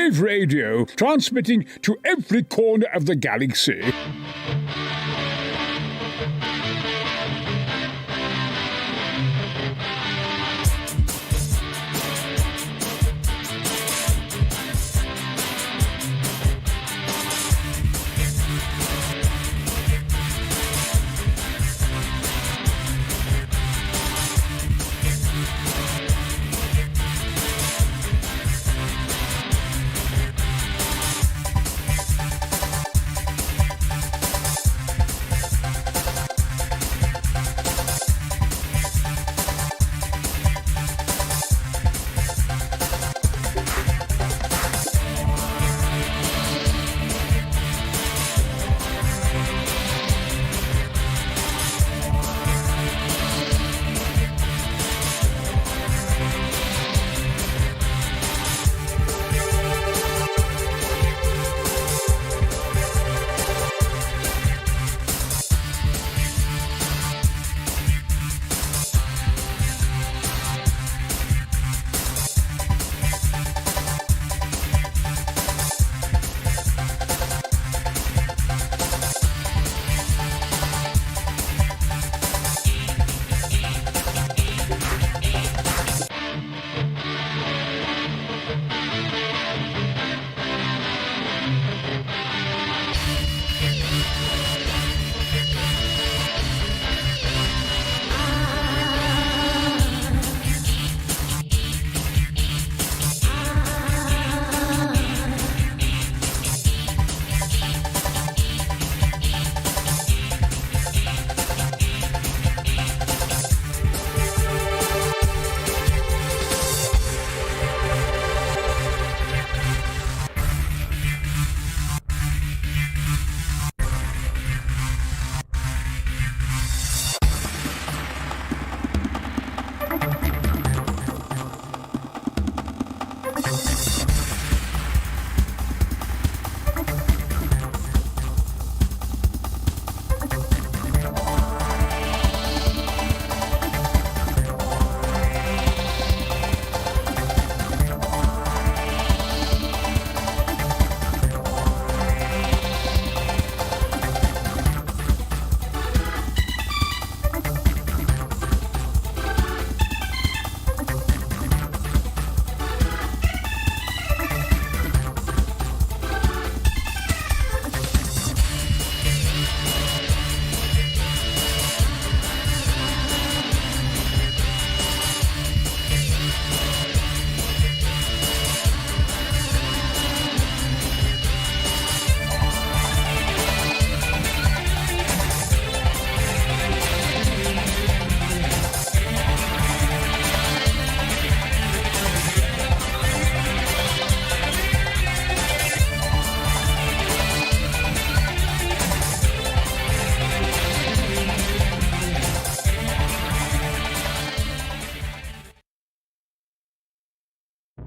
Lave Radio, transmitting to every corner of the galaxy.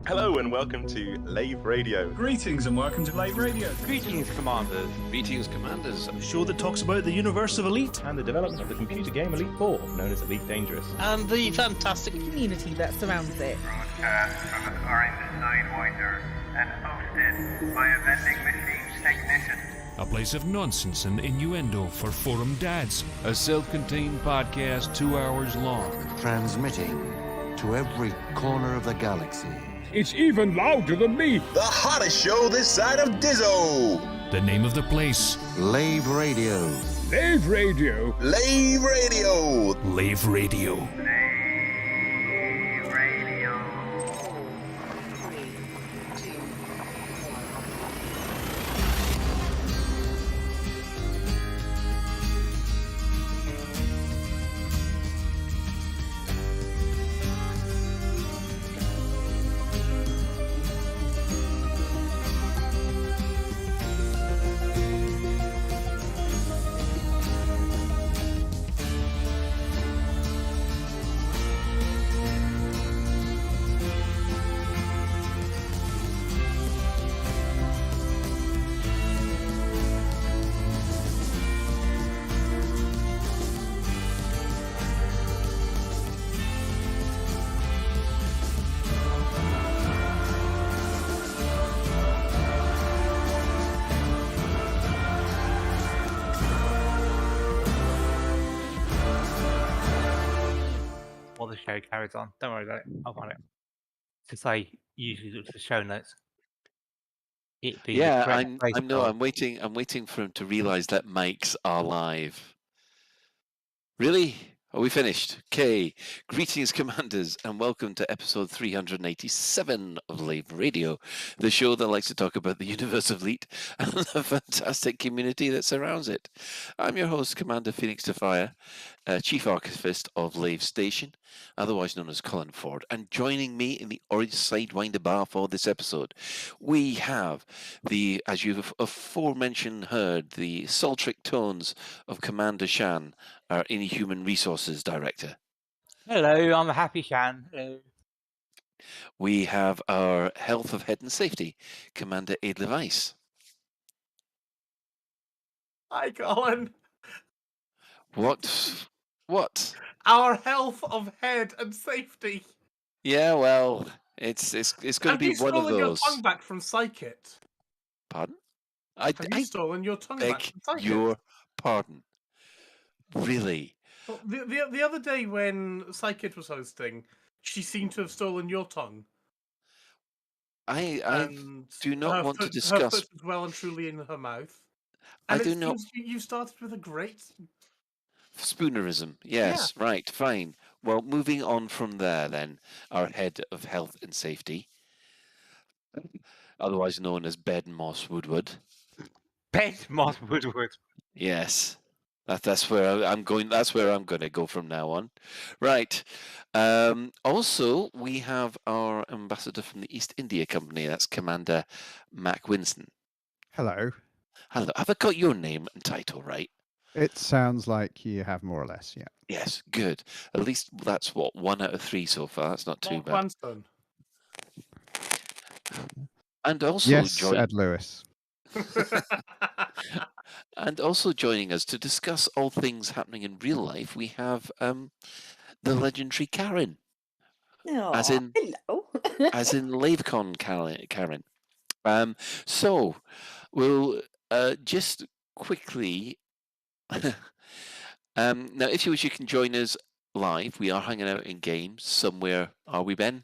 Hello and welcome to Lave Radio. Greetings and welcome to Lave Radio. Greetings, Commanders. Greetings, Commanders. A show that talks about the universe of Elite And the development of the computer game Elite 4, known as Elite Dangerous. And the fantastic community that surrounds it. Broadcast from an orange Sidewinder and hosted by a vending machine technician. A place of nonsense and innuendo for forum dads. A self-contained podcast 2 hours long. Transmitting to every corner of the galaxy. It's even louder than me. The hottest show this side of Dizzo. The name of the place. Lave Radio. Lave Radio. Lave Radio. Lave Radio. show carries on. Don't worry about it. I'll find it. Because I usually look for show notes. It being the correct place. I'm waiting for him to realise that mics are live. Really? Are we finished? Okay. Greetings, Commanders, and welcome to episode 387 of Lave Radio, the show that likes to talk about the universe of Leet and the fantastic community that surrounds it. I'm your host, Commander Phoenix Defire, Chief Archivist of Lave Station, otherwise known as Colin Ford, and joining me in the Orange Sidewinder bar for this episode, we have the, as you've aforementioned heard, the sultry tones of Commander Shan, our Inhuman Resources Director. Hello, I'm a happy Shan. Hello. We have our Health of Head and Safety, Commander Aid Levice. Hi, Colin. What? What? Our health of head and safety. Yeah, well, it's going to be one of those. Have you stolen your tongue back from Psychit? Pardon? Have you stolen your tongue back from Psychit? Your pardon. Really? Well, the other day when Psychit was hosting, she seemed to have stolen your tongue. I do not want to discuss. Her foot was well and truly in her mouth. And you started with a great spoonerism. Yes, yeah. Right, fine. Well, moving on from there, then, our head of health and safety, otherwise known as Bed Moss Woodward. Bed Moss Woodward. Yes. That's where I'm going. That's where I'm going to go from now on. Right. Also, we have our ambassador from the East India Company. That's Commander Mac Winston. Hello. Hello. Have I got your name and title right? It sounds like you have more or less, yeah. Yes, good. At least that's what, 1 out of 3 so far. That's not too bad. Winston. And also Ed Lewis. And also joining us to discuss all things happening in real life, we have the legendary Karen. Oh, as in hello. as in Lavecon Karen. So we'll just quickly now if you wish you can join us live. We are hanging out in games somewhere. Are we, Ben?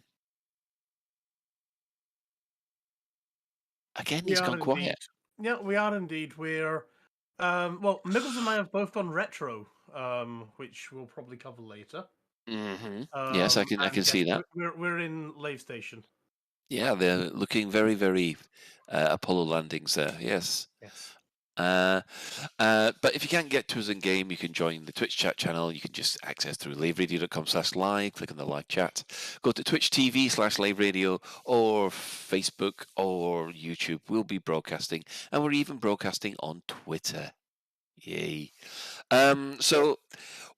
Again, he's gone quiet. Yeah, we are indeed. We're well, Miggles and I have both gone retro, which we'll probably cover later. Mm-hmm. Yes, I can see that. We're in Lave Station. Yeah, they're looking very, very Apollo landings there. Yes. Yes. But if you can't get to us in game, you can join the Twitch chat channel. You can just access through laveradio.com/live, click on the live chat, go to Twitch TV/laveradio or Facebook or YouTube. We'll be broadcasting, and we're even broadcasting on Twitter. Yay. So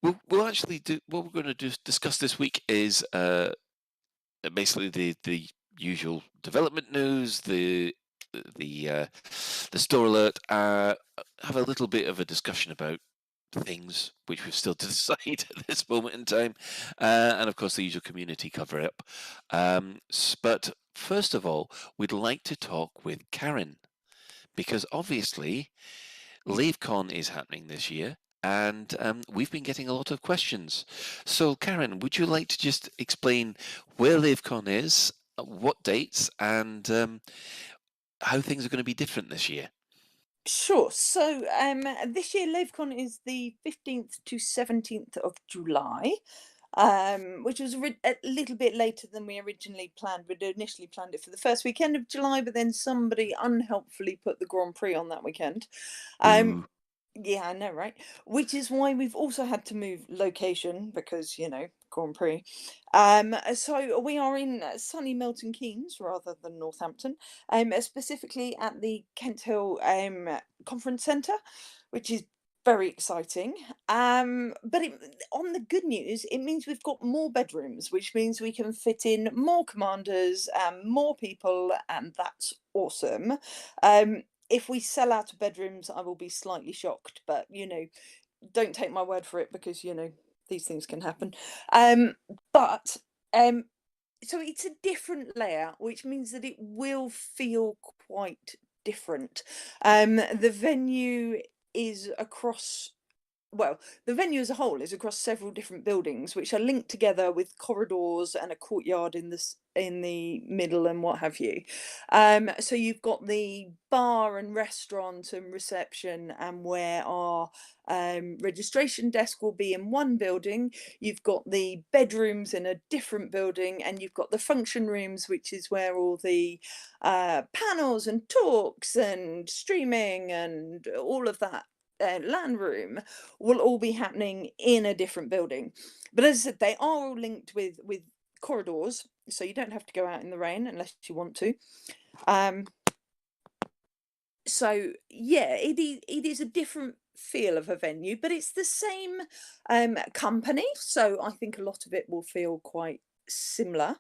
we'll actually do what we're going to discuss this week is basically the usual development news, the store alert, have a little bit of a discussion about things which we've still to decide at this moment in time, and of course the usual community cover up. But first of all, we'd like to talk with Karen, because obviously Lavecon is happening this year, and we've been getting a lot of questions. So Karen, would you like to just explain where Lavecon is, what dates, and how things are going to be different this year? Sure. So this year Lavecon is the 15th to 17th of July, which was a little bit later than we originally planned. We'd initially planned it for the first weekend of July, but then somebody unhelpfully put the Grand Prix on that weekend. Yeah, I know, right? Which is why we've also had to move location because, Grand Prix. So we are in sunny Milton Keynes rather than Northampton, specifically at the Kent Hill Conference Centre, which is very exciting. But on the good news, it means we've got more bedrooms, which means we can fit in more commanders, more people, and that's awesome. If we sell out of bedrooms, I will be slightly shocked, but, don't take my word for it because, these things can happen. So it's a different layout, which means that it will feel quite different. The venue is across well, the venue as a whole is across several different buildings, which are linked together with corridors and a courtyard in the middle and what have you. So you've got the bar and restaurant and reception, and where our registration desk will be in one building. You've got the bedrooms in a different building, and you've got the function rooms, which is where all the panels and talks and streaming and all of that LAN room will all be happening in a different building. But as I said, they are all linked with corridors, so you don't have to go out in the rain unless you want to. So yeah, it is a different feel of a venue, but it's the same company, so I think a lot of it will feel quite similar.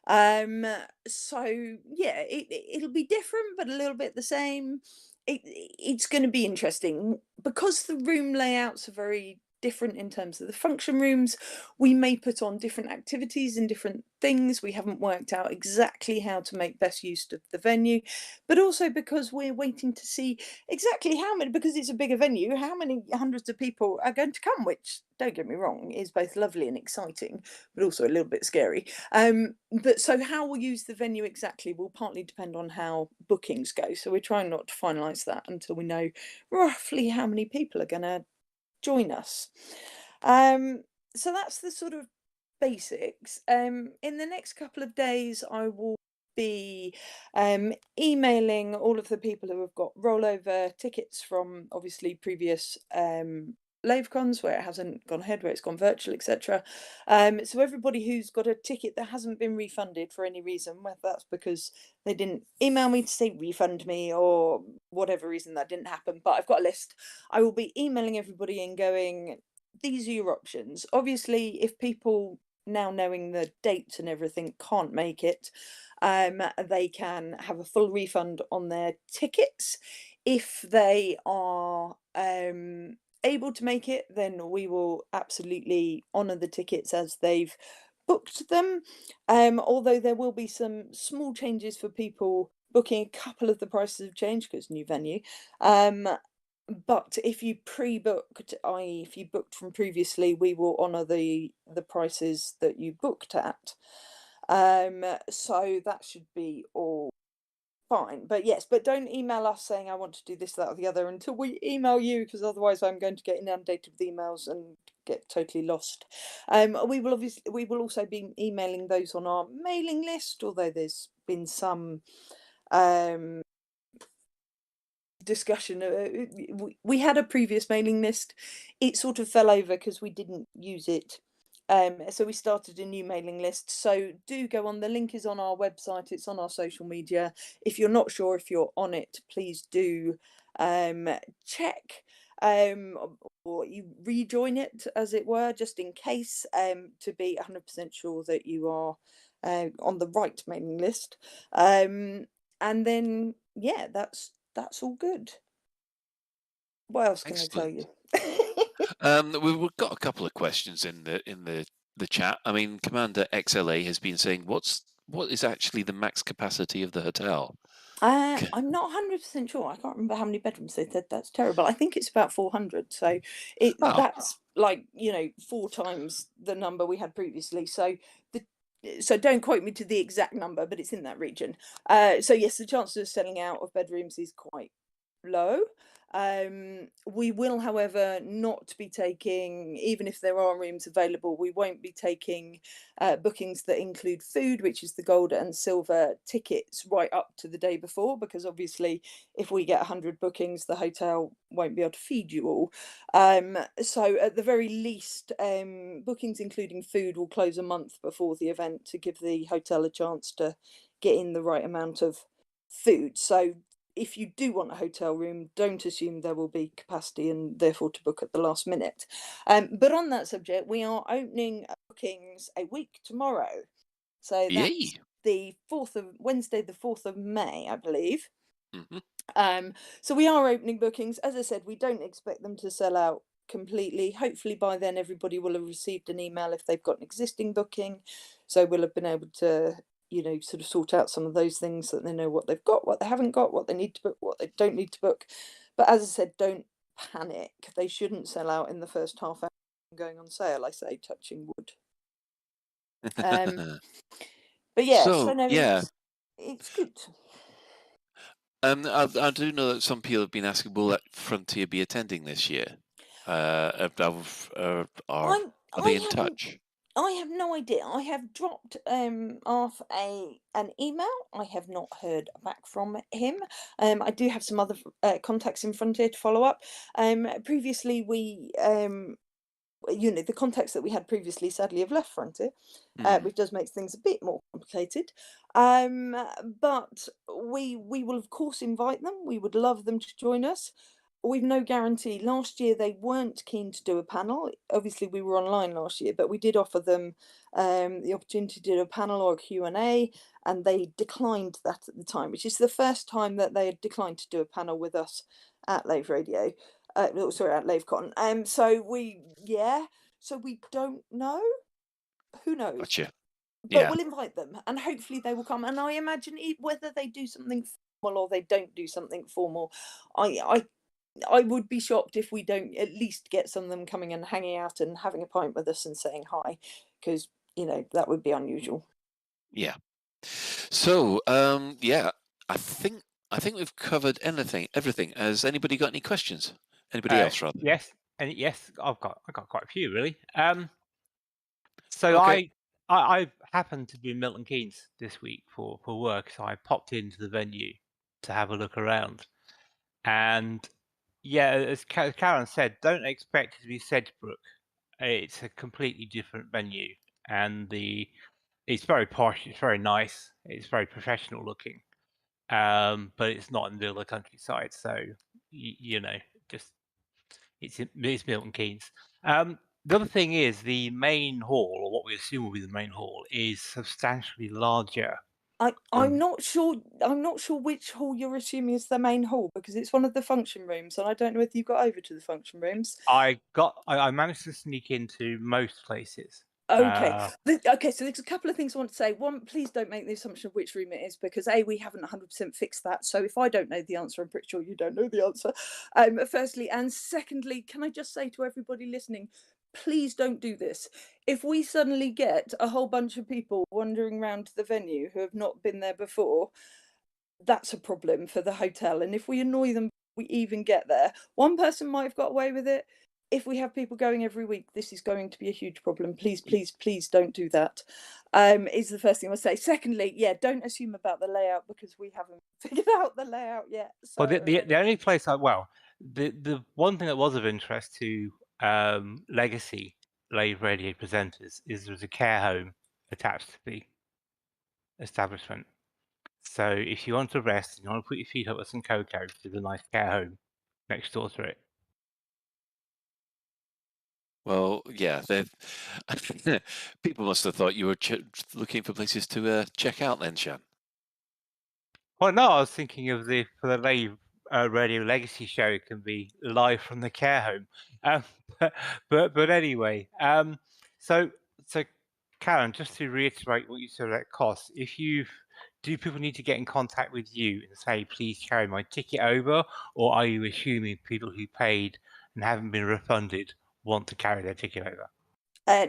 So yeah, it'll be different but a little bit the same. It's going to be interesting because the room layouts are very different in terms of the function rooms. We may put on different activities and different things. We haven't worked out exactly how to make best use of the venue, but also because we're waiting to see exactly how many, because it's a bigger venue, how many hundreds of people are going to come, which, don't get me wrong, is both lovely and exciting, but also a little bit scary. But so how we'll use the venue exactly will partly depend on how bookings go. So we're trying not to finalise that until we know roughly how many people are going to join us. So that's the sort of basics. In the next couple of days, I will be emailing all of the people who have got rollover tickets from obviously previous Lavecons where it hasn't gone ahead, where it's gone virtual, etc. So everybody who's got a ticket that hasn't been refunded for any reason, whether that's because they didn't email me to say refund me or whatever reason that didn't happen, but I've got a list. I will be emailing everybody and going, these are your options. Obviously, if people, now knowing the dates and everything, can't make it, they can have a full refund on their tickets. If they are able to make it, then we will absolutely honour the tickets as they've booked them. Although there will be some small changes for people booking. A couple of the prices have changed because new venue. But if you pre-booked, i.e. if you booked from previously, we will honour the prices that you booked at. So that should be all fine. But yes, but don't email us saying I want to do this, that or the other until we email you, because otherwise I'm going to get inundated with emails and get totally lost. We will also be emailing those on our mailing list, although there's been some discussion. We had a previous mailing list. It sort of fell over because we didn't use it. So we started a new mailing list. So do go on. The link is on our website. It's on our social media. If you're not sure if you're on it, please do check or you rejoin it, as it were, just in case, to be 100% sure that you are on the right mailing list. And then, yeah, that's all good. What else can I tell you? We've got a couple of questions in the chat. I mean, Commander XLA has been saying, what is actually the max capacity of the hotel? I'm not 100% sure. I can't remember how many bedrooms they said. That's terrible. I think it's about 400. So that's like, 4 times the number we had previously. So don't quote me to the exact number, but it's in that region. So yes, the chances of selling out of bedrooms is quite low. We will, however, not be taking, even if there are rooms available, we won't be taking bookings that include food, which is the gold and silver tickets, right up to the day before, because obviously if we get 100 bookings, the hotel won't be able to feed you all. So at the very least, bookings including food will close a month before the event to give the hotel a chance to get in the right amount of food. So if you do want a hotel room, don't assume there will be capacity and therefore to book at the last minute. But on that subject, we are opening bookings a week tomorrow. So that's the Wednesday, the 4th of May, I believe. Mm-hmm. So we are opening bookings. As I said, we don't expect them to sell out completely. Hopefully by then everybody will have received an email if they've got an existing booking. So we'll have been able to sort of sort out some of those things so that they know what they've got, what they haven't got, what they need to book, what they don't need to book. But as I said, don't panic. They shouldn't sell out in the first half hour going on sale, I say, touching wood. But yeah, so no, it's good. I do know that some people have been asking, will that Frontier be attending this year? Are they in touch? I have no idea. I have dropped off an email. I have not heard back from him. I do have some other contacts in Frontier to follow up. Previously, we the contacts that we had previously sadly have left Frontier, which does make things a bit more complicated. But we will of course invite them. We would love them to join us. We've no guarantee. Last year they weren't keen to do a panel. Obviously we were online last year, but we did offer them the opportunity to do a panel or a Q&A, and they declined that at the time, which is the first time that they had declined to do a panel with us at Lave Radio. At Lavecon. So we don't know. Who knows? Gotcha. But we'll invite them, and hopefully they will come. And I imagine whether they do something formal or they don't do something formal, I would be shocked if we don't at least get some of them coming and hanging out and having a pint with us and saying hi, because that would be unusual. Yeah. So I think we've covered everything. Has anybody got any questions? Anybody else, rather? Yes, I've got quite a few really. So okay. I happened to be in Milton Keynes this week for work, so I popped into the venue to have a look around. And yeah, as Karen said, don't expect it to be Sedgebrook. It's a completely different venue, and it's very posh. It's very nice. It's very professional looking, but it's not in the middle of the countryside. So it's Milton Keynes. The other thing is the main hall, or what we assume will be the main hall, is substantially larger. I'm not sure which hall you're assuming is the main hall, because it's one of the function rooms, and I don't know if you got over to the function rooms. I managed to sneak into most places. Okay. So there's a couple of things I want to say. One, please don't make the assumption of which room it is, because we haven't 100% fixed that. So if I don't know the answer, I'm pretty sure you don't know the answer. Firstly, and secondly, can I just say to everybody listening, please don't do this. If we suddenly get a whole bunch of people wandering around the venue who have not been there before, that's a problem for the hotel. And if we annoy them, we even get there. One person might have got away with it. If we have people going every week, this is going to be a huge problem. Please, please, please don't do that. Is the first thing I'll say. Secondly, don't assume about the layout, because we haven't figured out the layout yet. So, well, the only place the one thing that was of interest to legacy Lave Radio presenters is there's a care home attached to the establishment. So if you want to rest and you want to put your feet up with some cocoa, there's a nice care home next door to it. Well, yeah, people must have thought you were looking for places to check out then, Shan. Well, no, I was thinking of for the Lave Radio Legacy show, it can be live from the care home. But anyway, so Karen, just to reiterate what you said about costs, do people need to get in contact with you and say, please carry my ticket over, or are you assuming people who paid and haven't been refunded want to carry their ticket over?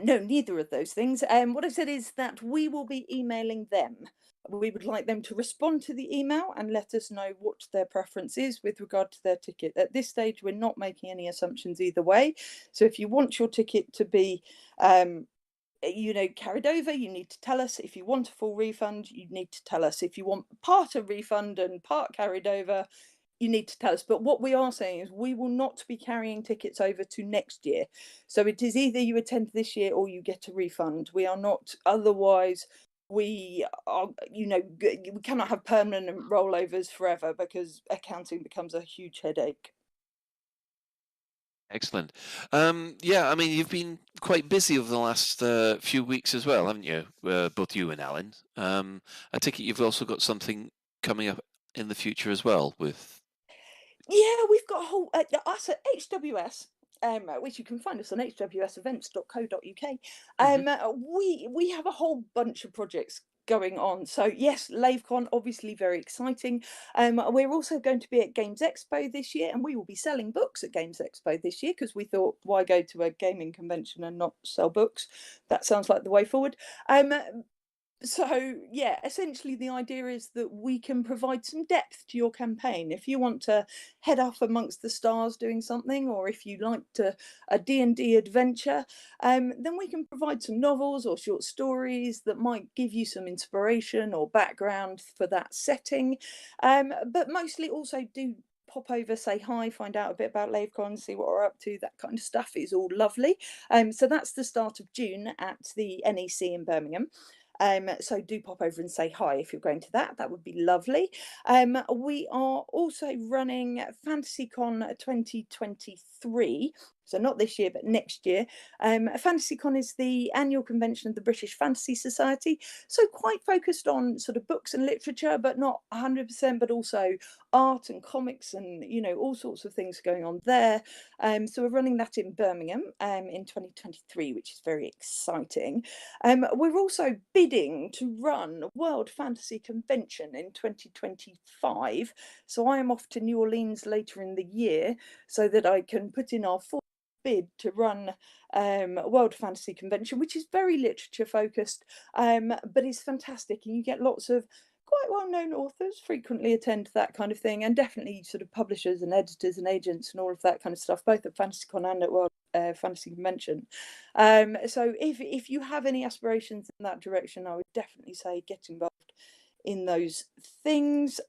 No, neither of those things. What I said is that we will be emailing them. We would like them to respond to the email and let us know what their preference is with regard to their ticket. At this stage, we're not making any assumptions either way. So if you want your ticket to be carried over, you need to tell us. If you want a full refund, you need to tell us. If you want part of refund and part carried over, you need to tell us. But what we are saying is we will not be carrying tickets over to next year. So it is either you attend this year or you get a refund. We are not, otherwise we are, we cannot have permanent rollovers forever, because accounting becomes a huge headache. Excellent. You've been quite busy over the last few weeks as well, haven't you? Both you and Alan. I take it you've also got something coming up in the future as well with... Yeah, we've got a whole us at HWS, which you can find us on hwsevents.co.uk. We have a whole bunch of projects going on. So yes, Lavecon, obviously very exciting. We're also going to be at Games Expo this year, and we will be selling books at Games Expo this year because we thought, why go to a gaming convention and not sell books? That sounds like the way forward. So yeah, essentially the idea is that we can provide some depth to your campaign. If you want to head off amongst the stars doing something, or if you like a D&D adventure, then we can provide some novels or short stories that might give you some inspiration or background for that setting. But mostly also do pop over, say hi, find out a bit about Lavecon, see what we're up to. That kind of stuff is all lovely. So that's the start of June at the NEC in Birmingham. So do pop over and say hi if you're going to that. That would be lovely. We are also running FantasyCon 2023. So not this year, but next year. FantasyCon is the annual convention of the British Fantasy Society. So quite focused on sort of books and literature, but not 100%, but also art and comics and, you know, all sorts of things going on there. So we're running that in Birmingham in 2023, which is very exciting. We're also bidding to run World Fantasy Convention in 2025. So I am off to New Orleans later in the year so that I can put in our full bid to run World Fantasy Convention, which is very literature focused, but is fantastic, and you get lots of quite well-known authors frequently attend that kind of thing, and definitely sort of publishers and editors and agents and all of that kind of stuff, both at FantasyCon and at World Fantasy Convention. So if you have any aspirations in that direction, I would definitely say get involved in those things.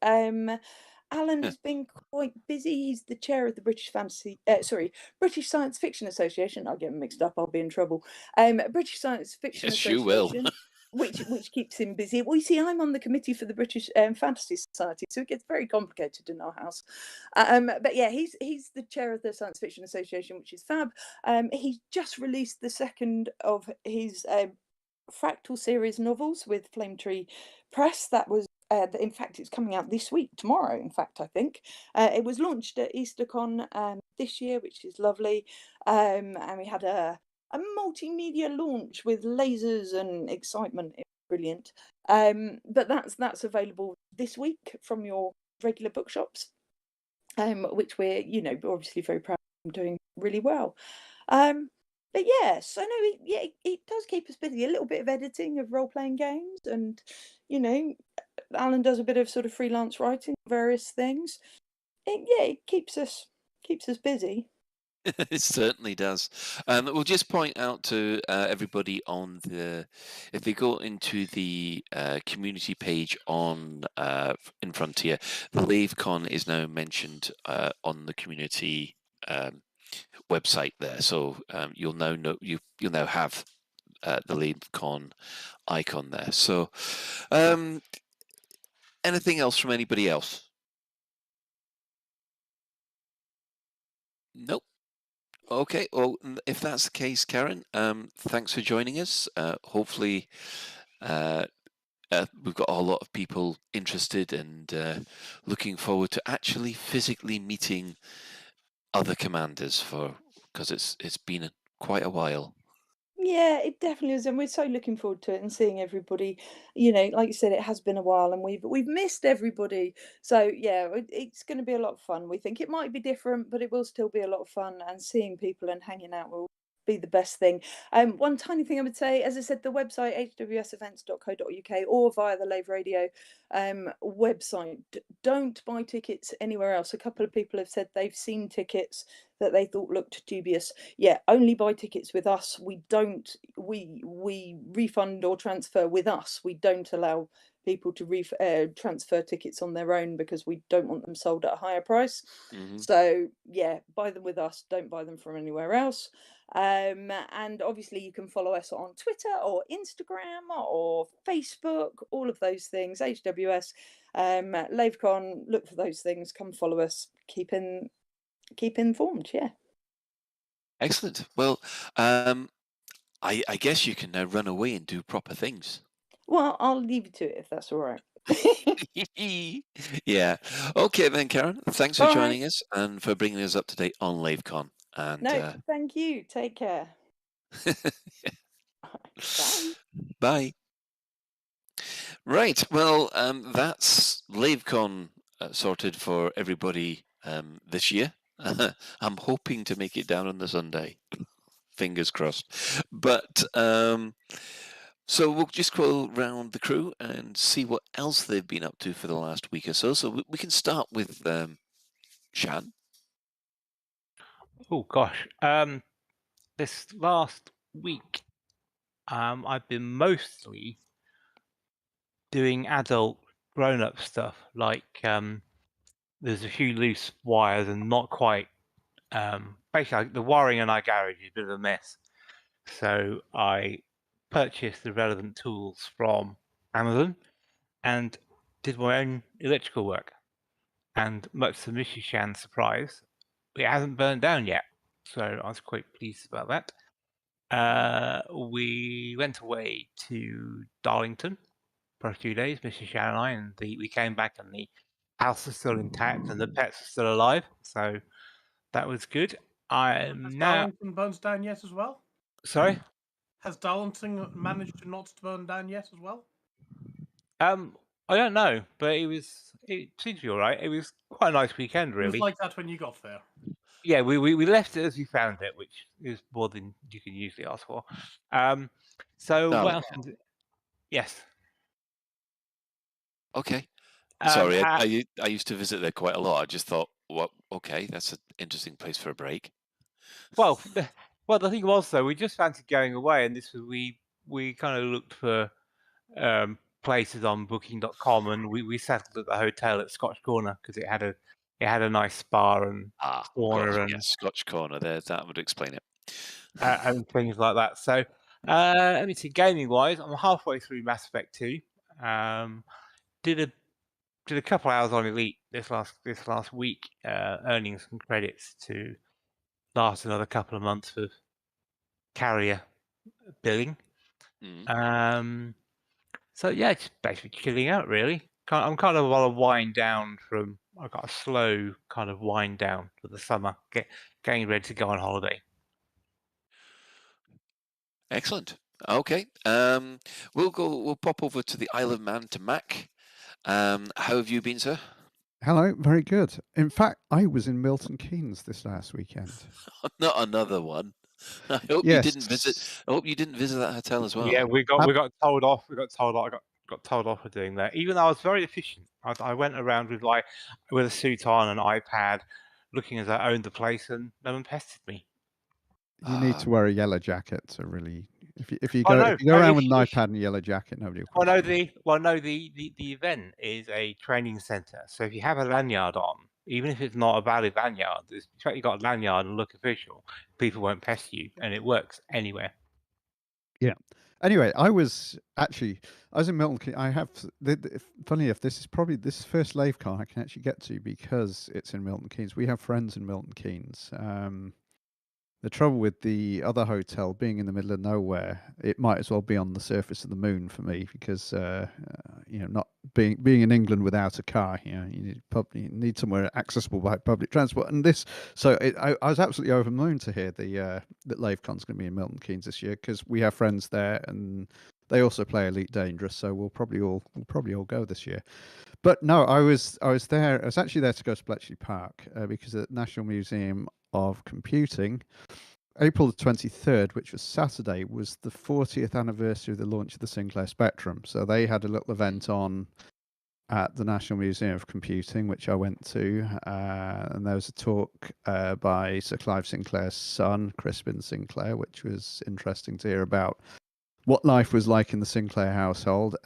Alan has been quite busy. He's the chair of the British British Science Fiction Association. I'll get them mixed up, I'll be in trouble. British Science Fiction Association. You will. which keeps him busy. Well, you see, I'm on the committee for the British Fantasy Society, so it gets very complicated in our house. But yeah, he's the chair of the Science Fiction Association, which is fab. He's just released the second of his Fractal series novels with Flame Tree Press. That was in fact, it's coming out this week, tomorrow, in fact, I think. It was launched at EasterCon this year, which is lovely. And we had a multimedia launch with lasers and excitement. It was brilliant. But that's available this week from your regular bookshops, which we're, you know, obviously very proud of doing really well. But yeah, so no, it does keep us busy. A little bit of editing of role-playing games, and you know, Alan does a bit of sort of freelance writing, various things. It keeps us busy. It certainly does. We'll just point out to everybody if they go into the community page in Frontier, the Lavecon is now mentioned on the community website there, so you'll now have the Lavecon icon there. So, anything else from anybody else? Nope. Okay, well, if that's the case, Karen, thanks for joining us. Hopefully, we've got a lot of people interested and looking forward to actually physically meeting other commanders because it's been quite a while. Yeah, it definitely is, and we're so looking forward to it and seeing everybody. You know, like you said, it has been a while, and we've missed everybody. So yeah, it's going to be a lot of fun. We think it might be different, but it will still be a lot of fun, and seeing people and hanging out will be the best thing. One tiny thing I would say, as I said, the website hwsevents.co.uk or via the Lave Radio website. Don't buy tickets anywhere else. A couple of people have said they've seen tickets that they thought looked dubious. Yeah, only buy tickets with us. We refund or transfer with us. We don't allow people to transfer tickets on their own because we don't want them sold at a higher price. Mm-hmm. So yeah, buy them with us. Don't buy them from anywhere else. And obviously you can follow us on Twitter or Instagram or Facebook, all of those things. HWS, Lavecon, look for those things. Come follow us. Keep informed. Yeah. Excellent. Well, I guess you can now run away and do proper things. Well, I'll leave you to it if that's all right. Yeah. Okay then, Karen. Thanks for joining us and for bringing us up to date on Lavecon. And no, thank you. Take care. Bye. Bye. Right. Well, that's Lavecon sorted for everybody this year. I'm hoping to make it down on the Sunday. Fingers crossed. But so we'll just go around the crew and see what else they've been up to for the last week or so. So we can start with Shan. Oh gosh. This last week, I've been mostly doing adult grown-up stuff, like there's a few loose wires and not quite basically the wiring in our garage is a bit of a mess, so I purchased the relevant tools from Amazon and did my own electrical work, and much to Mrs. Shan's surprise, it hasn't burned down yet, so I was quite pleased about that. We went away to Darlington for a few days, Mrs. Shan and I, and we came back and the house is still intact and the pets are still alive, so that was good. Has Darlington burnt down yet as well? Sorry? Has Darlington managed to not burn down yet as well? I don't know, but it seems to be all right. It was quite a nice weekend, It was really. like that when you got there. Yeah, we left it as we found it, which is more than you can usually ask for. So what else? Yes. Okay. Sorry, I used to visit there quite a lot. I just thought, well, okay, that's an interesting place for a break. Well, the thing was though, we just fancied going away, and this was we kind of looked for places on Booking.com, and we settled at the hotel at Scotch Corner because it had a nice spa and sauna and Scotch Corner. There, that would explain it. And things like that. So let me see. Gaming wise, I'm halfway through Mass Effect 2. Did a couple hours on Elite this last week, earning some credits to last another couple of months of carrier billing. So yeah, just basically chilling out really. I'm kind of on a wind down from. I've got a slow kind of wind down for the summer, getting ready to go on holiday. Excellent. Okay. We'll pop over to the Isle of Man to Mac. How have you been, sir? Hello, very good. In fact, I was in Milton Keynes this last weekend. Not another one. I hope you didn't visit. I hope you didn't visit that hotel as well. Yeah, we got told off. I got told off for doing that. Even though I was very efficient, I went around with a suit on, an iPad, looking as I owned the place, and no one pestered me. You need to wear a yellow jacket to really. If you go around with an iPad and a yellow jacket, nobody will. The event is a training center, so if you have a lanyard on, even if it's not a valid lanyard, the fact you got a lanyard and look official, people won't pest you, and it works anywhere. Yeah. Anyway, I was in Milton Keynes. I have funny enough, this is probably this first Lavecon I can actually get to because it's in Milton Keynes. We have friends in Milton Keynes. The trouble with the other hotel being in the middle of nowhere, it might as well be on the surface of the moon for me because not being in England without a car, you need somewhere accessible by public transport. And I was absolutely over the moon to hear that Lavecon's going to be in Milton Keynes this year because we have friends there and they also play Elite Dangerous, so we'll probably all go this year. But no, I was there. I was actually there to go to Bletchley Park because at the National Museum of Computing, April the 23rd, which was Saturday, was the 40th anniversary of the launch of the Sinclair Spectrum. So they had a little event on at the National Museum of Computing, which I went to, and there was a talk by Sir Clive Sinclair's son, Crispin Sinclair, which was interesting to hear about what life was like in the Sinclair household.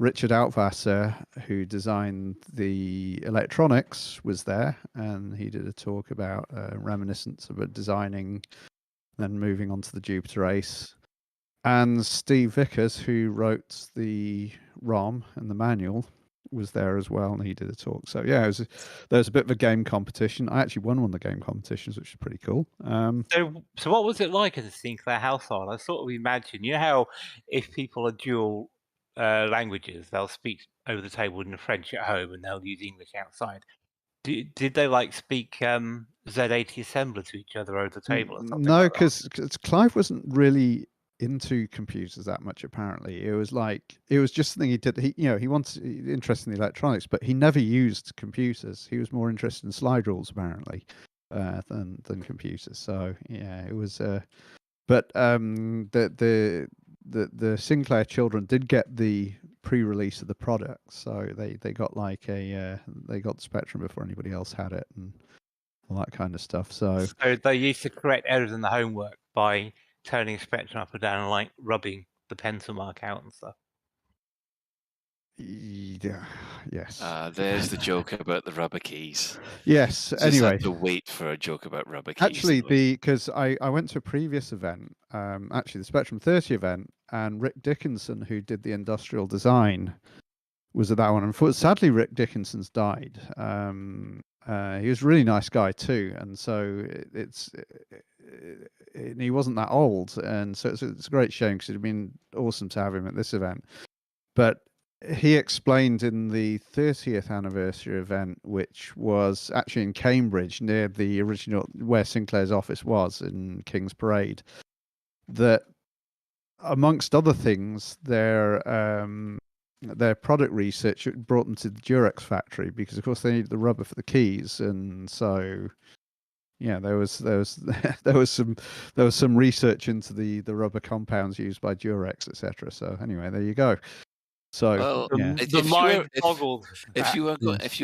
Richard Altwasser, who designed the electronics, was there, and he did a talk about reminiscence about designing, then moving on to the Jupiter Ace. And Steve Vickers, who wrote the ROM and the manual, was there as well, and he did a talk. So yeah, there was a bit of a game competition. I actually won one of the game competitions, which is pretty cool. So what was it like as a Sinclair household? I sort of imagine, how if people are dual languages, they'll speak over the table in French at home and they'll use English outside. Did they speak Z80 assembler to each other over the table or something? No, because Clive wasn't really into computers that much. Apparently, it was just something he did. He wanted interested in the electronics, but he never used computers. He was more interested in slide rules apparently than computers. So yeah, it was. But the Sinclair children did get the pre-release of the product, so they got they got the Spectrum before anybody else had it and all that kind of stuff. So they used to correct errors in the homework by turning a Spectrum up or down and like rubbing the pencil mark out and stuff. Yeah, yes. There's the joke about the rubber keys. Yes. Just Anyway, have to wait for a joke about rubber keys. actually, because I went to a previous event, actually the Spectrum 30 event, and Rick Dickinson, who did the industrial design, was at that one. And sadly, Rick Dickinson's died. He was a really nice guy too, and so he wasn't that old, and so it's a great shame because it'd been awesome to have him at this event. But he explained in the 30th anniversary event, which was actually in Cambridge near the original where Sinclair's office was in King's Parade, that amongst other things, their product research brought them to the Durex factory because, of course, they needed the rubber for the keys, and so yeah, there was some research into the rubber compounds used by Durex, etc. So anyway, there you go. So yeah. If you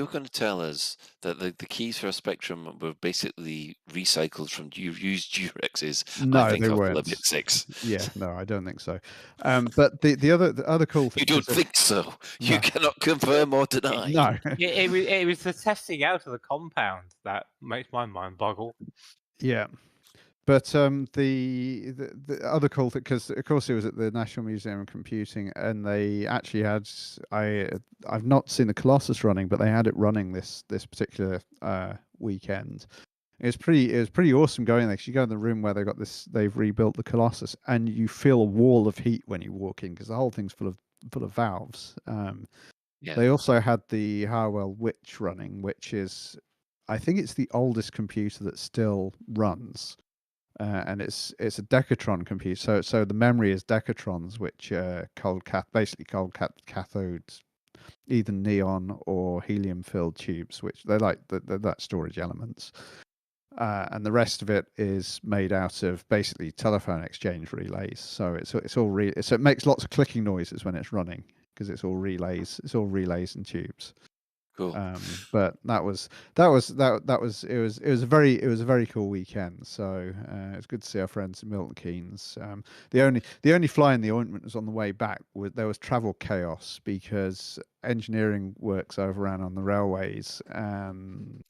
were going to tell us that the keys for a Spectrum were basically recycled from used Durexes, No, I think they I'll weren't. feel a bit sick. Yeah, no, I don't think so. But the other cool thing. You don't think so? You cannot confirm or deny. No. It was the testing out of the compound that makes my mind boggle. Yeah. But the other cool thing, because of course it was at the National Museum of Computing, and they actually had I've not seen the Colossus running, but they had it running this particular weekend. It was pretty awesome going there. 'Cause you go in the room where they've rebuilt the Colossus, and you feel a wall of heat when you walk in because the whole thing's full of valves. Yeah. They also had the Harwell Witch running, which is, I think it's the oldest computer that still runs. And it's a Decatron computer, so the memory is Decatrons, which basically cold cathodes, either neon or helium-filled tubes, which they're like that storage elements, and the rest of it is made out of basically telephone exchange relays. So it's all so it makes lots of clicking noises when it's running because it's all relays. It's all relays and tubes. Cool. But it was a very cool weekend. So it's good to see our friends in Milton Keynes. The only fly in the ointment was on the way back. There was travel chaos because engineering works overran on the railways, and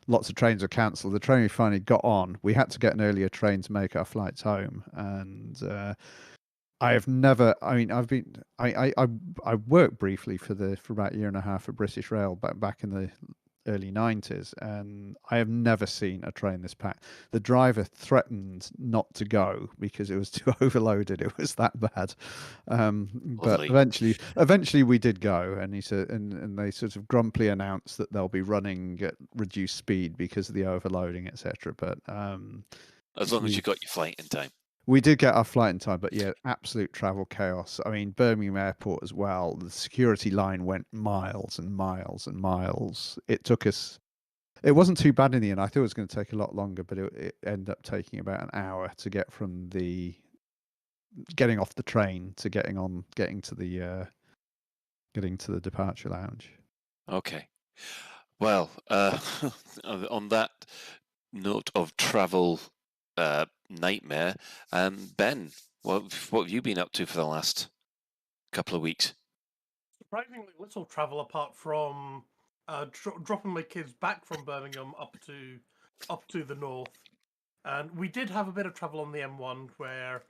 lots of trains were cancelled. The train we finally got on, we had to get an earlier train to make our flights home, and I worked briefly for about a year and a half for British Rail back in the early 90s, and I have never seen a train this packed. The driver threatened not to go because it was too overloaded. It was that bad. But eventually we did go, and he said, and they sort of grumpily announced that they'll be running at reduced speed because of the overloading, etc. But as long as you got your flight in time. We did get our flight in time, but yeah, absolute travel chaos. I mean, Birmingham Airport as well. The security line went miles and miles and miles. It took us. It wasn't too bad in the end. I thought it was going to take a lot longer, but it ended up taking about an hour to get from getting off the train to getting to the departure lounge. Okay. Well, on that note of travel nightmare, Ben, what have you been up to for the last couple of weeks? Surprisingly little travel apart from dropping my kids back from Birmingham up to the north, and we did have a bit of travel on the M1 where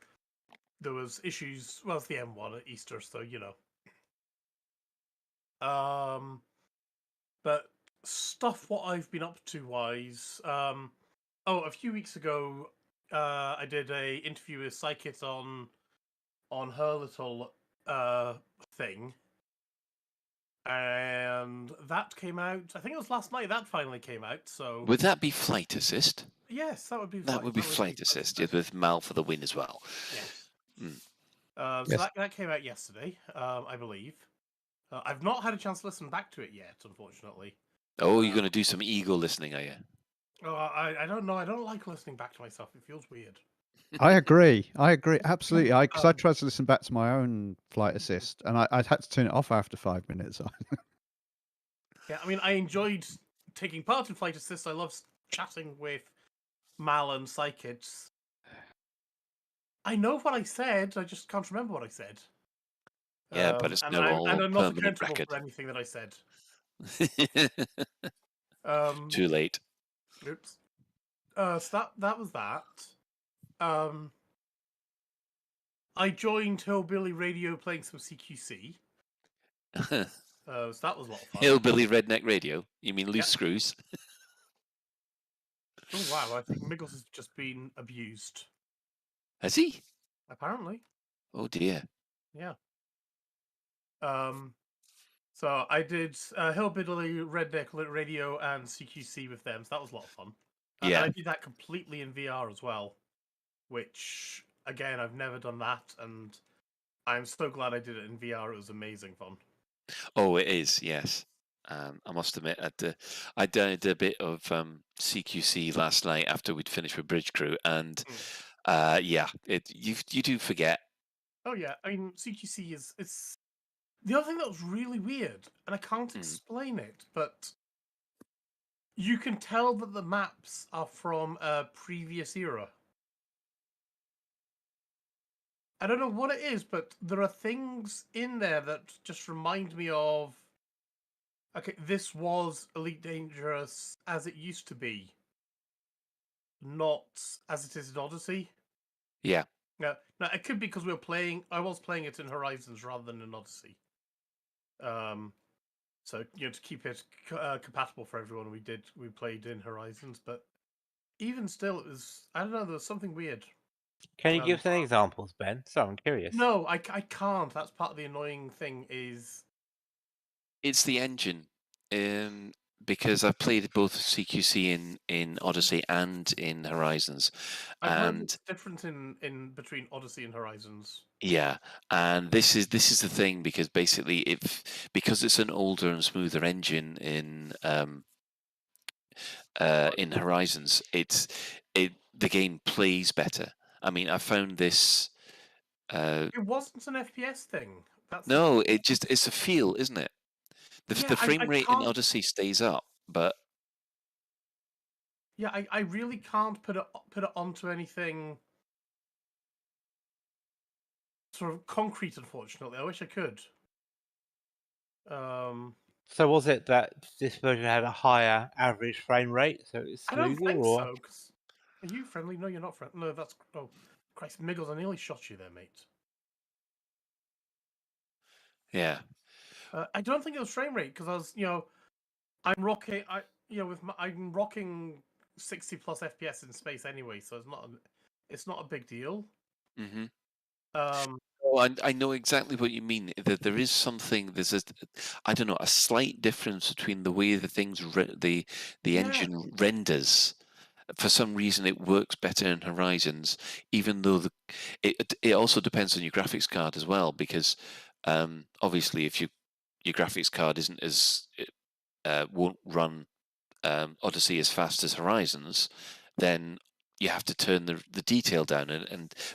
there was issues. Well, it's the M1 at Easter, so you know. But stuff what I've been up to wise. A few weeks ago, I did a interview with Psychit on her little thing, and that came out. I think it was last night. That finally came out. So would that be Flight Assist? Yes, that would be. That would be Flight Assist, with Mal for the win as well. Yes. Mm. So Yes. that came out yesterday, I believe. I've not had a chance to listen back to it yet, unfortunately. Oh, you're going to do some ego listening, are you? Oh, I don't know. I don't like listening back to myself. It feels weird. I agree. Absolutely. Because I tried to listen back to my own Flight Assist, and I had to turn it off after 5 minutes. Yeah, I mean, I enjoyed taking part in Flight Assist. I love chatting with Mal and Psychids. I know what I said. I just can't remember what I said. Yeah, but it's now all and I'm not permanent accountable record. for anything that I said. Too late. Oops. So that was that. I joined Hillbilly Radio playing some CQC. So that was a lot of fun. Hillbilly Redneck Radio? You mean loose screws? Oh wow! I think Miggles has just been abused. Has he? Apparently. Oh dear. Yeah. So I did Hillbilly Redneck Radio and CQC with them. So that was a lot of fun. Yeah. And I did that completely in VR as well, which again I've never done that, and I'm so glad I did it in VR. It was amazing fun. Oh, it is. Yes. I must admit, I did a bit of CQC last night after we'd finished with Bridge Crew, and yeah, you do forget. Oh yeah, I mean CQC it's the other thing that was really weird, and I can't explain it, but you can tell that the maps are from a previous era. I don't know what it is, but there are things in there that just remind me of, okay, this was Elite Dangerous as it used to be, not as it is in Odyssey. Yeah. Now it could be because I was playing it in Horizons rather than in Odyssey. So to keep it compatible for everyone, we played in Horizons, but even still, it was, I don't know, there was something weird. Can you give some examples, Ben? So I'm curious. No, I can't. That's part of the annoying thing. Is it's the engine, because I've played both CQC in Odyssey and in Horizons, I've heard it's different in between Odyssey and Horizons. Yeah, and this is the thing, because basically, because it's an older and smoother engine in Horizons, the game plays better. I mean, I found this. It wasn't an FPS thing. No, it's a feel, isn't it? The frame rate in Odyssey stays up, but yeah, I really can't put it onto anything sort of concrete, unfortunately. I wish I could. So was it that this version had a higher average frame rate, so it's smoother? I don't think or... so. Are you friendly? No, you're not friendly. No, that's Christ, Miggles! I nearly shot you there, mate. Yeah. I don't think it was frame rate because I was, I'm rocking. I'm rocking 60 plus FPS in space anyway, so it's not a big deal. Mm-hmm. Oh, I know exactly what you mean. That there is something. I don't know, a slight difference between the way the things the engine renders. For some reason, it works better in Horizons, even though it also depends on your graphics card as well. Because obviously, if your graphics card isn't won't run Odyssey as fast as Horizons, then you have to turn the detail down,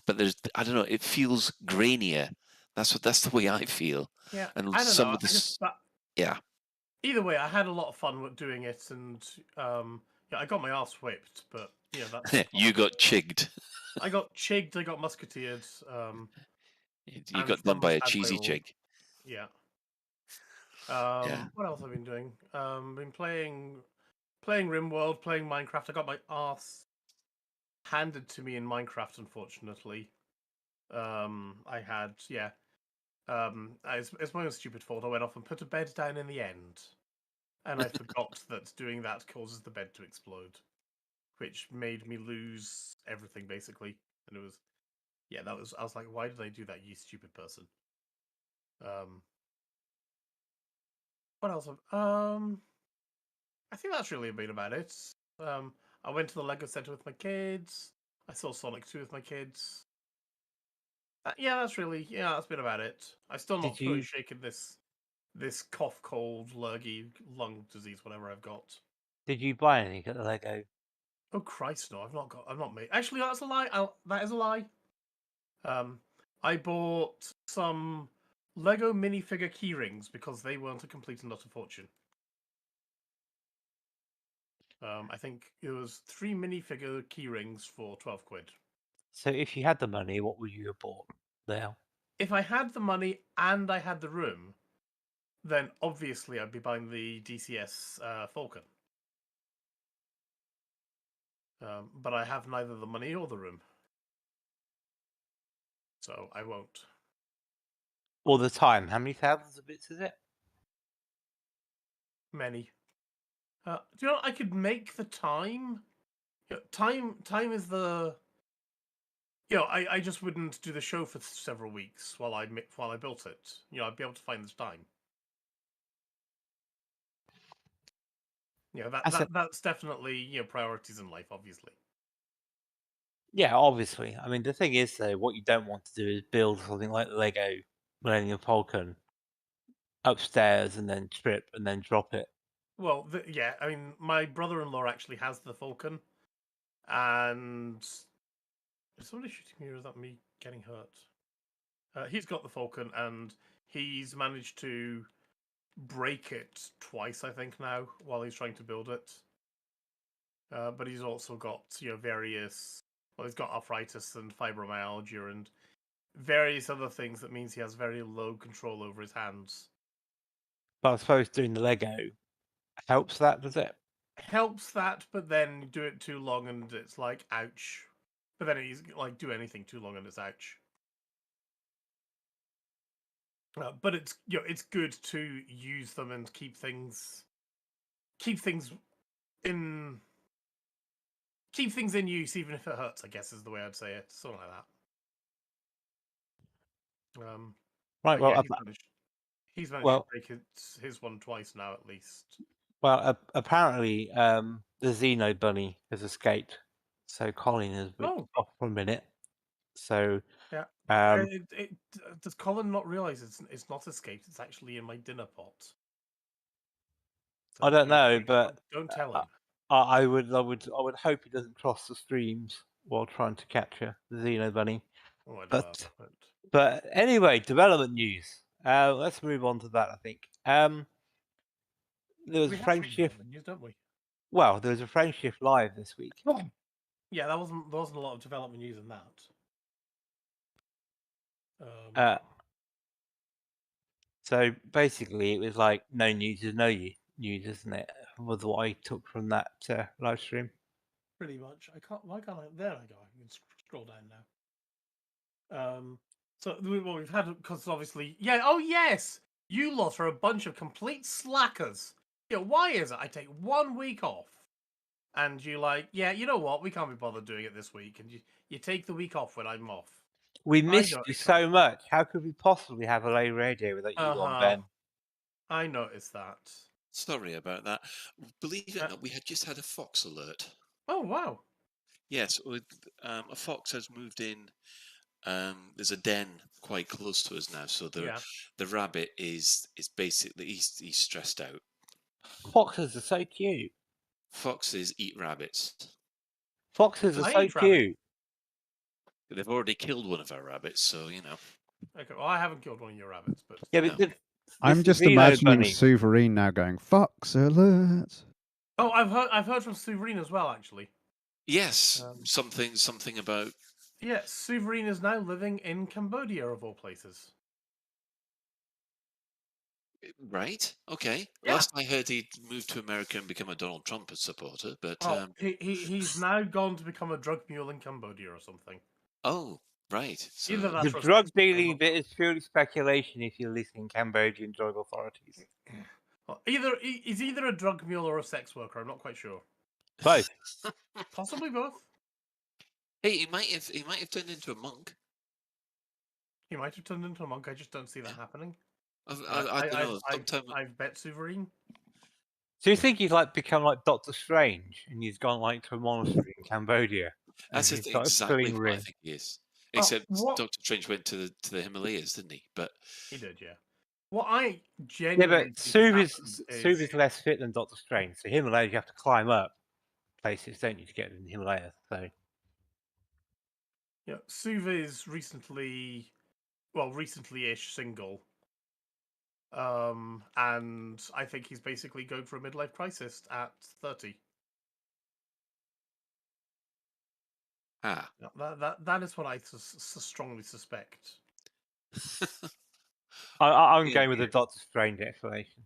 but there's, I don't know, it feels grainier. That's the way I feel. Yeah, and I don't some know. of this, yeah. Either way, I had a lot of fun with doing it, and I got my ass whipped, but that's you got chigged. I got chigged. I got musketeered. You got done by a cheesy jig. Yeah. Yeah. What else have I been doing? Been playing RimWorld, playing Minecraft. I got my ass handed to me in Minecraft, unfortunately. I had, it's my own stupid fault. I went off and put a bed down in the end, and I forgot that doing that causes the bed to explode, which made me lose everything basically. And it was, I was like, why did I do that, you stupid person? What else? I think that's really been about it. I went to the Lego Center with my kids. I saw Sonic 2 with my kids. Yeah, that's been about it. I'm still not Did fully you shaken this cough, cold, lurgy, lung disease, whatever I've got. did you buy anything at the Lego? Oh Christ, no! I've not made. Actually, that's a lie. That is a lie. I bought some Lego minifigure keyrings because they weren't a complete and utter fortune. I think it was 3 minifigure keyrings for 12 quid. So if you had the money, what would you have bought there? If I had the money and I had the room, then obviously I'd be buying the DCS Falcon. But I have neither the money or the room. So I won't. All the time. How many thousands of bits is it? Many. Do you know what? I could make the time? Time is the... I just wouldn't do the show for several weeks while I built it. I'd be able to find this time. That's definitely priorities in life, obviously. Yeah, obviously. I mean, the thing is, though, what you don't want to do is build something like the Lego Millennium Falcon upstairs and then strip and then drop it. Well, I mean, my brother-in-law actually has the Falcon, and is somebody shooting me, or is that me getting hurt? He's got the Falcon, and he's managed to break it twice, I think, now, while he's trying to build it. But he's also got, various... Well, he's got arthritis and fibromyalgia and various other things that means he has very low control over his hands. But I suppose doing the Lego helps that, does it? Helps that, but then do it too long and it's like, ouch. But then he's like, do anything too long and it's ouch. But it's it's good to use them and keep things in use, even if it hurts, I guess is the way I'd say it. Something like that. Right. Well, yeah, he's managed to break his one twice now, at least. Well, apparently, the Xeno bunny has escaped, so Colin has been off for a minute. So yeah. Does Colin not realize it's not escaped? It's actually in my dinner pot. So I don't know, but don't tell him. I would hope he doesn't cross the streams while trying to capture the Xeno bunny. Oh, I don't know. But anyway, development news. Let's move on to that. I think there was a frameshift news, don't we? Well, there was a frameshift live this week. Yeah, there wasn't a lot of development news in that. So basically, it was like no news is no news, isn't it? Was what I took from that live stream. Pretty much. Why can't I? There I go. I can scroll down now. So what we've had, because obviously, oh yes, you lot are a bunch of complete slackers. Why is it I take 1 week off, and you you know what? We can't be bothered doing it this week, and you take the week off when I'm off. We missed you so much. How could we possibly have a Lave Radio without you on, Ben? I noticed that. Sorry about that. Believe it or not, we had just had a fox alert. Oh, wow. Yes, a fox has moved in. There's a den quite close to us now, so the rabbit is basically he's stressed out. Foxes are so cute. Foxes eat rabbits. Foxes are so cute. They've already killed one of our rabbits, so you know. Okay, well, I haven't killed one of your rabbits, but yeah, but I'm just imagining Souverine now going fox alert. Oh, I've heard from Souverine as well, actually. Yes, something about. Yes, Souverine is now living in Cambodia, of all places. Right. Okay. Yeah. Last I heard, he'd moved to America and become a Donald Trump supporter, but he's now gone to become a drug mule in Cambodia or something. Oh, right. So... The drug dealing bit is purely speculation if you're listening Cambodian drug authorities. Well, he's either a drug mule or a sex worker. I'm not quite sure. Both. Possibly both. Hey, he might have turned into a monk. He might have turned into a monk. I just don't see that happening. I don't know. I've bet Souverine. So you think he's become like Doctor Strange, and he's gone to a monastery in Cambodia? That's exactly what I think he is. Except what Doctor Strange went to the Himalayas, didn't he? But he did, yeah. What I Yeah, genuinely but think Suv has is happened Suv is less fit than Doctor Strange. So Himalayas, you have to climb up places, don't you, to get in the Himalayas? So yeah, Suva is recently-ish single. And I think he's basically going for a midlife crisis at 30. ah, That is what I strongly suspect. I'm Yeah. going with the Doctor Strange explanation.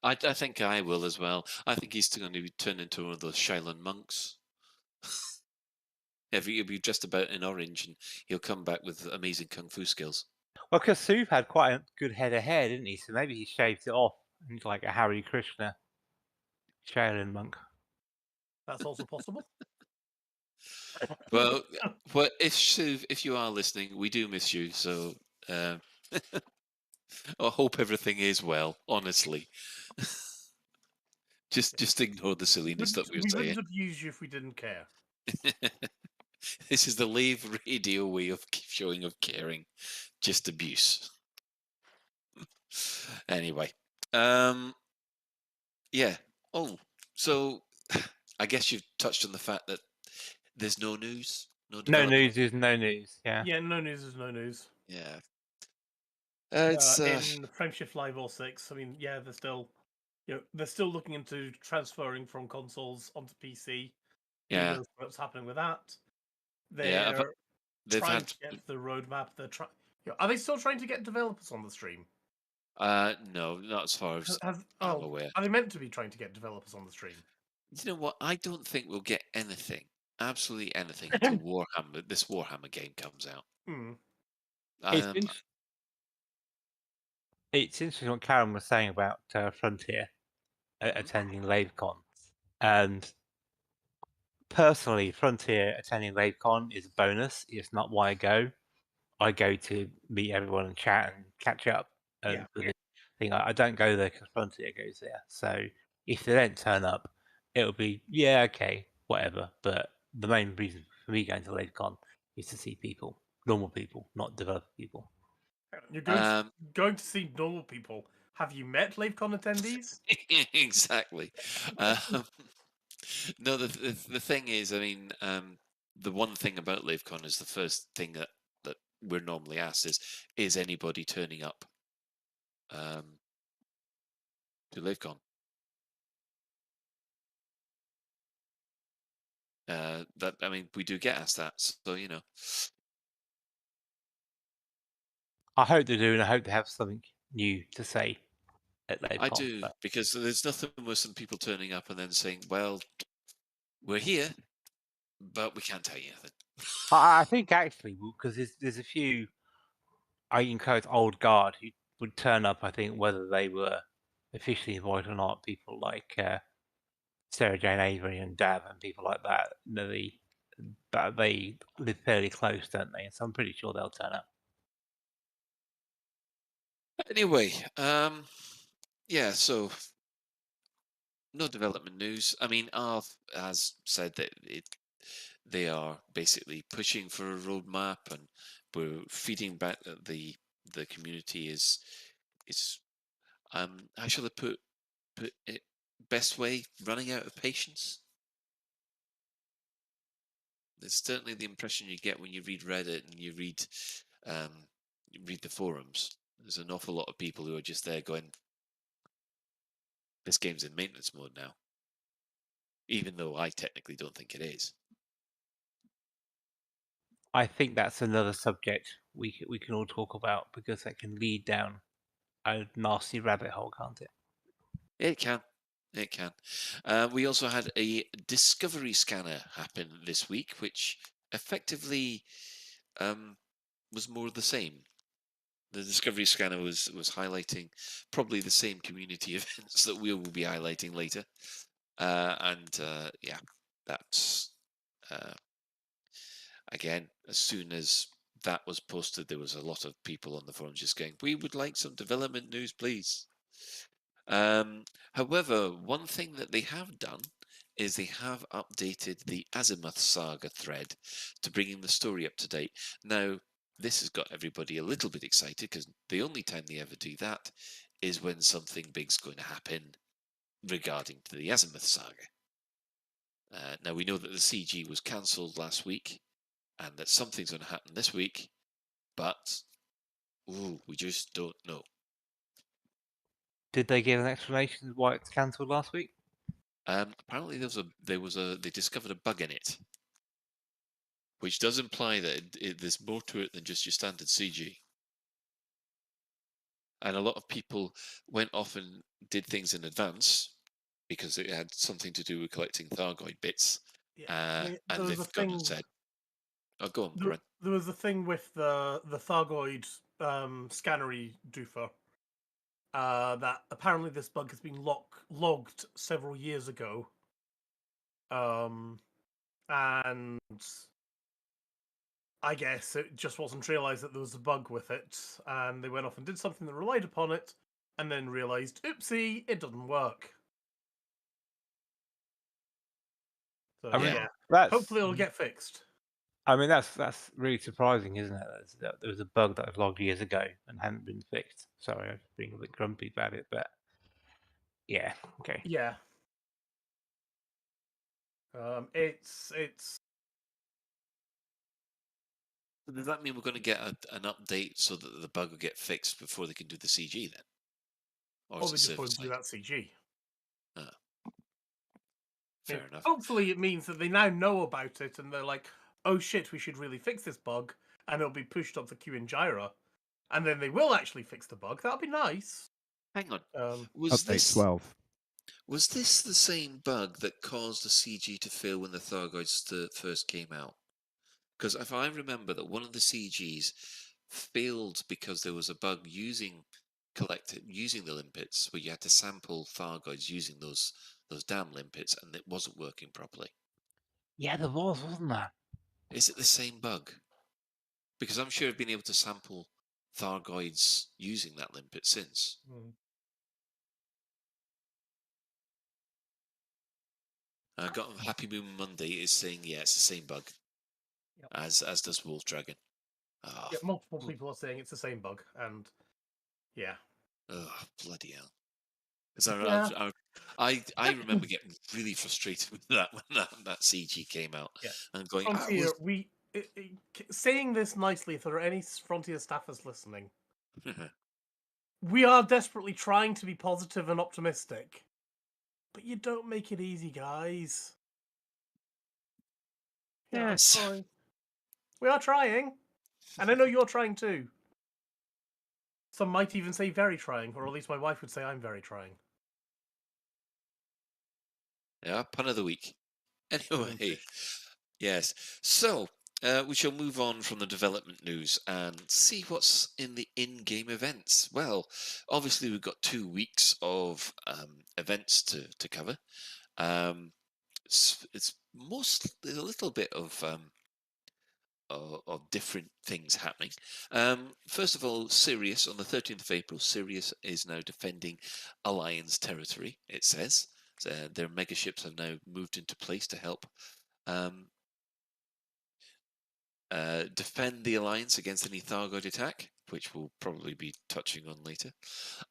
I think I will as well. I think he's going to turn into one of those Shaolin monks. He'll be dressed about in orange, and he'll come back with amazing kung fu skills. Well, because Suv had quite a good head of hair, didn't he? So maybe he shaved it off and he's like a Hare Krishna Shaolin monk. That's also possible. Well, if you are listening, we do miss you. So I hope everything is well. Honestly, just ignore the silliness that we're We saying. wouldn't abuse you if we didn't care. This is the Lave Radio way of showing of caring, just abuse. Anyway, yeah. Oh, so I guess you've touched on the fact that there's no news, no No development. news is no news. Yeah. Yeah, no news is no news. Yeah. It's in Frameshift Live or 6. I mean, yeah, they're still looking into transferring from consoles onto PC. Who yeah, knows what's happening with that? yeah. They're They've trying had to get the roadmap. Are they still trying to get developers on the stream? no, not as far as I'm aware. Are they meant to be trying to get developers on the stream? You know what? I don't think we'll get anything, absolutely anything, until this Warhammer game comes out. It's interesting what Karen was saying about Frontier attending Lavecon. And personally, Frontier attending Lavecon is a bonus. It's not why I go. I go to meet everyone and chat and catch up. And I don't go there because Frontier goes there. So if they don't turn up, it'll be, yeah, okay, whatever. But the main reason for me going to Lavecon is to see people, normal people, not developer people. You're going to see normal people. Have you met Lavecon attendees? Exactly. No, the thing is, I mean, the one thing about Lavecon is the first thing that we're normally asked is anybody turning up to Lavecon? That, I mean, we do get asked that, so you know. I hope they do, and I hope they have something new to say at Lavecon. I do, because there's nothing worse than people turning up and then saying, "Well, we're here, but we can't tell you anything." I think actually, because there's a few, I encourage old guard who would turn up. I think whether they were officially invited or not, people like Sarah Jane Avery and Dav and people like that. They live fairly close, don't they? And so I'm pretty sure they'll turn up. Anyway, yeah, so no development news. I mean, Arv has said that they are basically pushing for a roadmap, and we're feeding back that the community is how shall I put it best way, running out of patience. It's certainly the impression you get when you read Reddit and you read the forums. There's an awful lot of people who are just there going, this game's in maintenance mode now, even though I technically don't think it is. I think that's another subject we can all talk about, because that can lead down a nasty rabbit hole, can't it? It can. It can. We also had a discovery scanner happen this week, which effectively was more of the same. The discovery scanner was highlighting probably the same community events that we will be highlighting later. Yeah, that's again, as soon as that was posted, there was a lot of people on the forums just going, "We would like some development news, please." However, one thing that they have done is they have updated the Azimuth Saga thread to bringing the story up to date. Now, this has got everybody a little bit excited because the only time they ever do that is when something big's going to happen regarding to the Azimuth saga. Now we know that the CG was cancelled last week and that something's going to happen this week, but we just don't know. Did they give an explanation why it's cancelled last week? Apparently they discovered a bug in it, which does imply that there's more to it than just your standard CG. And a lot of people went off and did things in advance because it had something to do with collecting Thargoid bits. And they've gone and said, "Oh, go on, Corinne." There was a thing with the Thargoid scannery doofer that apparently this bug has been logged several years ago, and I guess it just wasn't realised that there was a bug with it, and they went off and did something that relied upon it, and then realised, oopsie, it doesn't work. So, I mean, hopefully it'll get fixed. I mean, that's really surprising, isn't it? There was a bug that was logged years ago and hadn't been fixed. Sorry, I'm being a bit grumpy about it, but yeah, okay. Yeah. It's. Does that mean we're going to get an update so that the bug will get fixed before they can do the CG then? Or they just won't do that CG. Fair enough. Hopefully it means that they now know about it and they're like, oh shit, we should really fix this bug, and it'll be pushed up the queue in Jira, and then they will actually fix the bug. That'll be nice. Hang on. Update 12. Was this the same bug that caused the CG to fail when the Thargoids first came out? Because if I remember that one of the CGs failed because there was a bug using the limpets, where you had to sample Thargoids using those damn limpets, and it wasn't working properly. Yeah, there was, wasn't there? Is it the same bug? Because I'm sure I've been able to sample Thargoids using that limpet since. I got Happy Moon Monday is saying, yeah, it's the same bug. Yep. As does Wolf Dragon. Yeah, multiple people are saying it's the same bug, and yeah. Oh, bloody hell. Because I remember getting really frustrated with that when that CG came out. Yeah. And going, Frontier, saying this nicely, if there are any Frontier staffers listening, we are desperately trying to be positive and optimistic, but you don't make it easy, guys. Yes. Sorry. We are trying, and I know you're trying too. Some might even say very trying, or at least my wife would say I'm very trying. Yeah, pun of the week. Anyway, yes. So, we shall move on from the development news and see what's in the in-game events. Well, obviously we've got 2 weeks of events to cover. There's a little bit of different things happening. First of all, Sirius, on the 13th of April, Sirius is now defending Alliance territory, it says. Their megaships have now moved into place to help defend the Alliance against any Thargoid attack, which we'll probably be touching on later.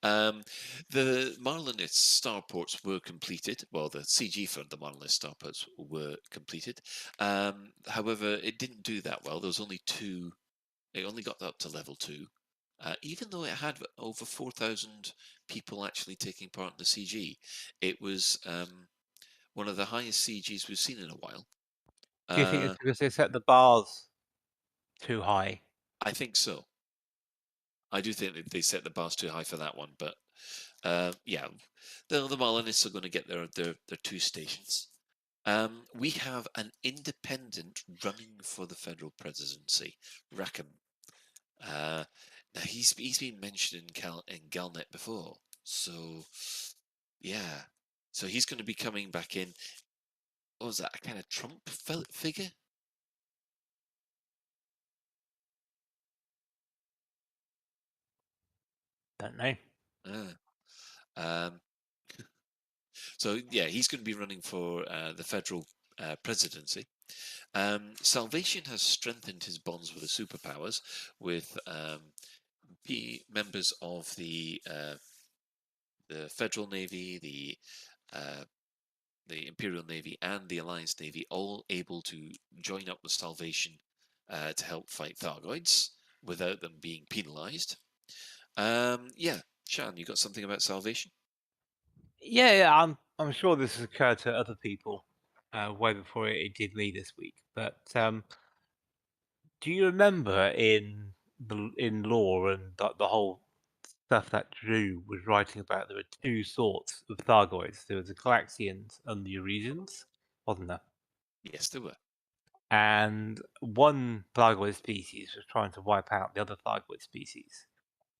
The Marlinist starports were completed. Well, the CG for the Marlinist starports were completed. However, it didn't do that well. There was only 2. It only got up to level 2. Even though it had over 4,000 people actually taking part in the CG, it was one of the highest CGs we've seen in a while. Do you think it's because they set the bars too high? I think so. I do think that they set the bars too high for that one, but yeah, the Marlinists are going to get their 2 stations. We have an independent running for the federal presidency, Rackham. Now he's been mentioned in Galnet before, so yeah, so he's going to be coming back in. What was that, a kind of Trump figure? Don't know. So yeah, he's going to be running for the federal presidency. Salvation has strengthened his bonds with the superpowers, with members of the Federal Navy, the Imperial Navy, and the Alliance Navy, all able to join up with Salvation to help fight Thargoids without them being penalised. Yeah, Shan, you got something about Salvation? Yeah, I'm sure this has occurred to other people way before it did me this week. But do you remember in lore and the whole stuff that Drew was writing about, there were two sorts of Thargoids. There was the Calaxians and the Eurasians, wasn't there? Yes, there were. And one Thargoid species was trying to wipe out the other Thargoid species.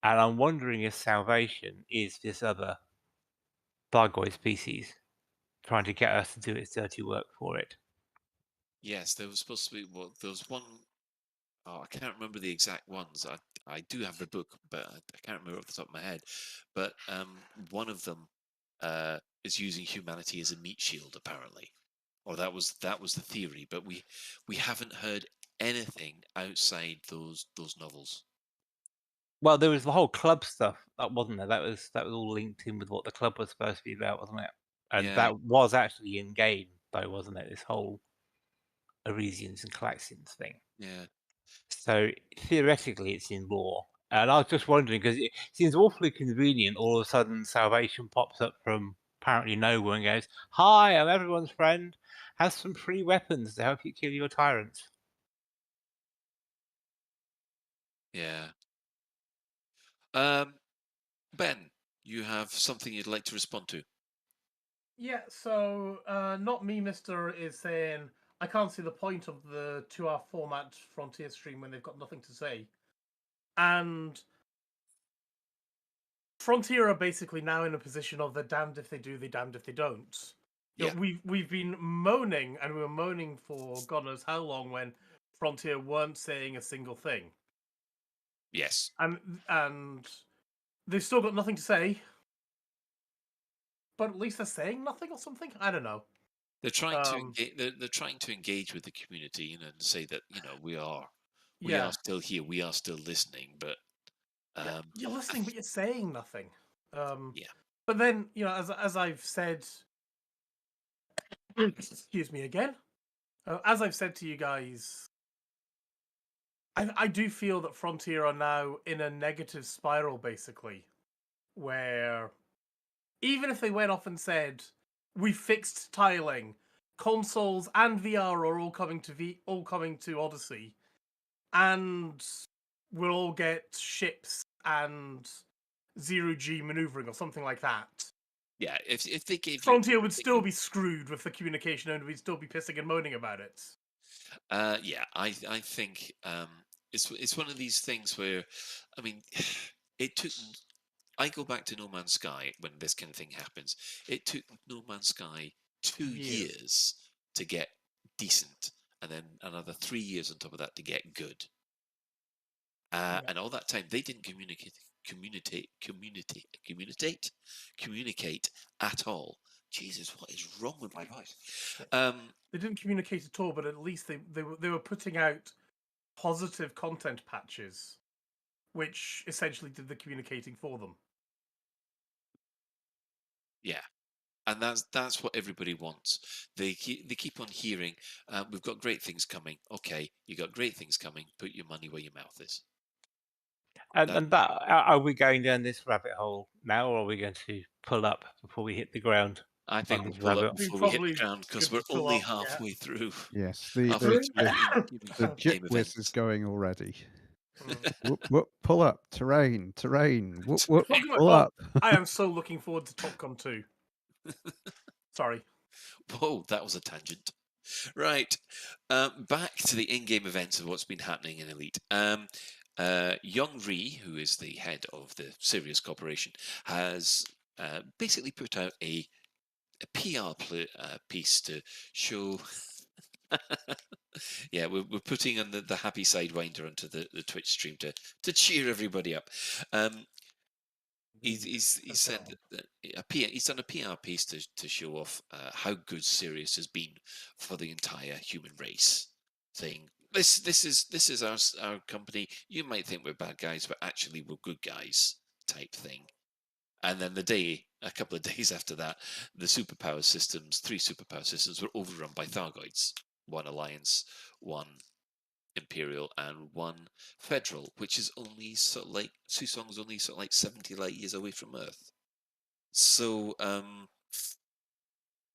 And I'm wondering if Salvation is this other Thargoid species trying to get us to do its dirty work for it. Yes, there was supposed to be. Well, there was one. Oh, I can't remember the exact ones. I do have the book, but I can't remember off the top of my head. But one of them is using humanity as a meat shield, apparently, or that was the theory. But we haven't heard anything outside those novels. Well, there was the whole club stuff, that wasn't there? That was all linked in with what the club was supposed to be about, wasn't it? And Yeah. that was actually in game, though, wasn't it? This whole Arisians and Calaxians thing. Yeah. So theoretically, it's in lore. And I was just wondering, because it seems awfully convenient. All of a sudden, Salvation pops up from apparently nowhere and goes, "Hi, I'm everyone's friend. Have some free weapons to help you kill your tyrants." Yeah. Ben, you have something you'd like to respond to? Yeah, so not me, Mister, is saying I can't see the point of the 2-hour format Frontier stream when they've got nothing to say. And Frontier are basically now in a position of they're damned if they do, they're damned if they don't. You know, we've been moaning, and we were moaning for God knows how long when Frontier weren't saying a single thing. Yes. And they've still got nothing to say, but at least they're saying nothing or something. I don't know. They're trying to engage. They're trying to engage with the community, and say that we are still here, we are still listening, but you're listening, but you're saying nothing. Yeah. But then as I've said, excuse me again. As I've said to you guys, I do feel that Frontier are now in a negative spiral, basically, where even if they went off and said, we fixed tiling, consoles and VR are all coming to Odyssey, and we'll all get ships and zero-G maneuvering or something like that. Yeah, if they gave Frontier would still be screwed with the communication, and we'd still be pissing and moaning about it. Yeah, I think it's one of these things where, I mean, it took. I go back to No Man's Sky when this kind of thing happens. It took No Man's Sky 2 years to get decent, and then another 3 years on top of that to get good. And all that time they didn't communicate at all. Jesus, what is wrong with my voice? They didn't communicate at all, but at least they were putting out positive content patches, which essentially did the communicating for them. Yeah, and that's what everybody wants. They keep on hearing, we've got great things coming. Okay, you got great things coming. Put your money where your mouth is. And that, are we going down this rabbit hole now, or are we going to pull up before we hit the ground? I think we'll pull up before we hit the ground, because we're only halfway through. Yes, the jip whiz is going already. Whoop, whoop, pull up, terrain, whoop, whoop, pull up. I am so looking forward to TopCon 2. Sorry. Whoa, that was a tangent. Right, back to the in-game events of what's been happening in Elite. Young Ree, who is the head of the Sirius Corporation, has basically put out a PR piece to show. Yeah, we're putting on the happy sidewinder onto the Twitch stream to cheer everybody up. He said that he's done a PR piece to show off how good Sirius has been for the entire human race, saying this is our company. You might think we're bad guys, but actually we're good guys, type thing. And then a couple of days after that, the three superpower systems were overrun by Thargoids. One Alliance, one Imperial, and one Federal, which is only sort of like Susong's only sort of like 70 light years away from Earth. So,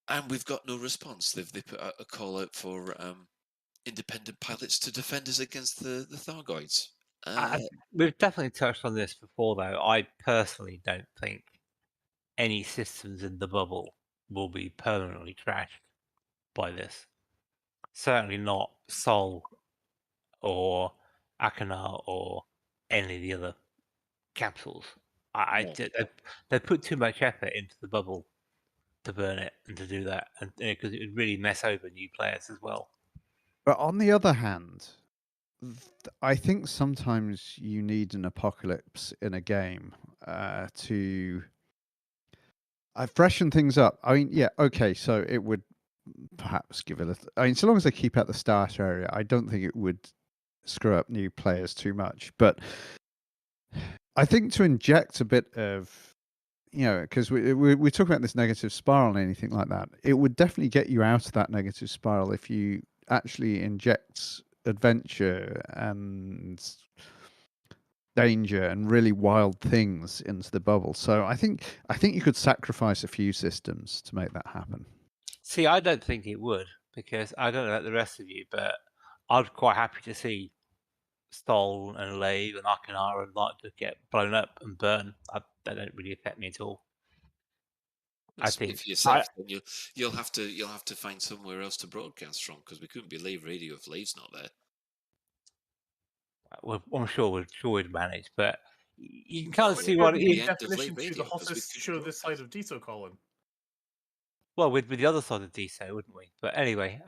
and we've got no response. They put out a call out for independent pilots to defend us against the Thargoids. We've definitely touched on this before, though. I personally don't think any systems in the bubble will be permanently trashed by this. Certainly not Sol or Akanar or any of the other capsules. They put too much effort into the bubble to burn it and to do that, and because it would really mess over new players as well. But on the other hand, I think sometimes you need an apocalypse in a game to freshen things up. I mean, yeah, okay, so it would perhaps give it I mean, so long as they keep out the start area, I don't think it would screw up new players too much. But I think to inject a bit of, because we talk about this negative spiral and anything like that, it would definitely get you out of that negative spiral if you actually inject adventure and danger and really wild things into the bubble. So I think you could sacrifice a few systems to make that happen. See, I don't think it would, because I don't know about the rest of you, but I'd quite happy to see Stoll and Lave and Akanar and like to get blown up and burn. That don't really affect me at all. I think for yourself, then you'll have to find somewhere else to broadcast from, because we couldn't be Lave Radio if Lave's not there. Well, I'm sure we'd manage, but you can kind of see what it is. Definition to the hottest show this side of Deso, Colin. Well, with the other side of Deso, wouldn't we? But anyway,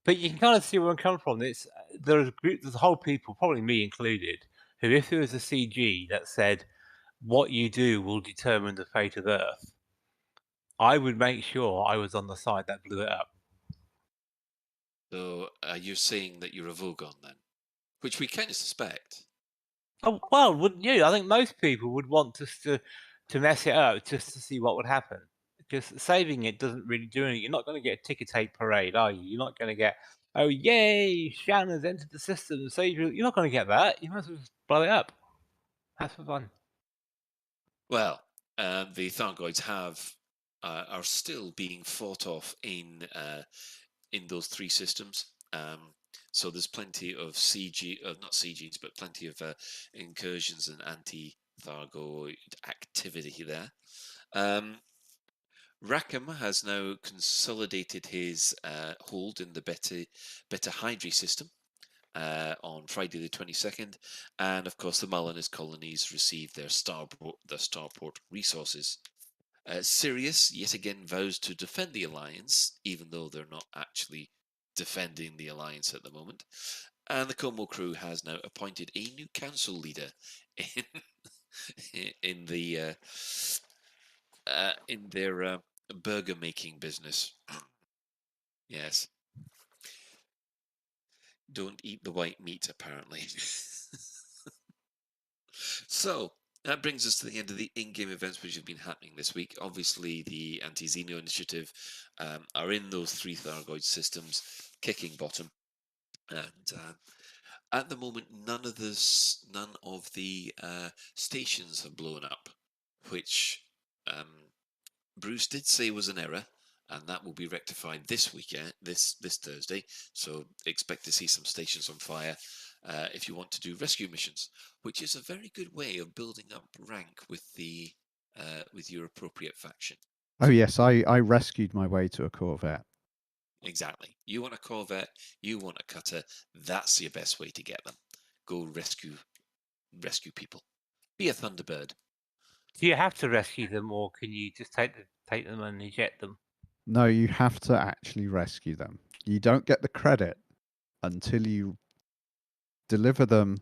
but you can kind of see where I'm coming from. There's a whole people, probably me included, who, if there was a CG that said what you do will determine the fate of Earth, I would make sure I was on the side that blew it up. So you're saying that you're a Vogon then, which we kind of suspect. Oh well, wouldn't you? I think most people would want us to mess it up just to see what would happen. Because saving it doesn't really do anything. You're not going to get a ticker tape parade, are you? You're not going to get, oh yay, Shanna's entered the system. So you're not going to get that. You might as well just blow it up. Have some fun. Well, the Thargoids are still being fought off in those three systems. So there's plenty of not CGs, but plenty of incursions and anti-Thargoid activity there. Rackham has now consolidated his hold in the Beta Hydri system on Friday the 22nd, and of course the Malinus colonies received their starport resources. Sirius yet again vows to defend the Alliance, even though they're not actually defending the Alliance at the moment. And the Como crew has now appointed a new council leader in their burger making business. Yes. Don't eat the white meat, apparently. So that brings us to the end of the in-game events which have been happening this week. Obviously, the Anti-Xeno initiative are in those three Thargoid systems, kicking bottom, and at the moment, none of the stations have blown up, which Bruce did say was an error, and that will be rectified this weekend, this Thursday. So expect to see some stations on fire if you want to do rescue missions, which is a very good way of building up rank with your appropriate faction. Oh yes, I rescued my way to a Corvette. Exactly. You want a Corvette, you want a cutter, that's your best way to get them. Go rescue people. Be a Thunderbird. Do you have to rescue them, or can you just take them and eject them? No, you have to actually rescue them. You don't get the credit until you deliver them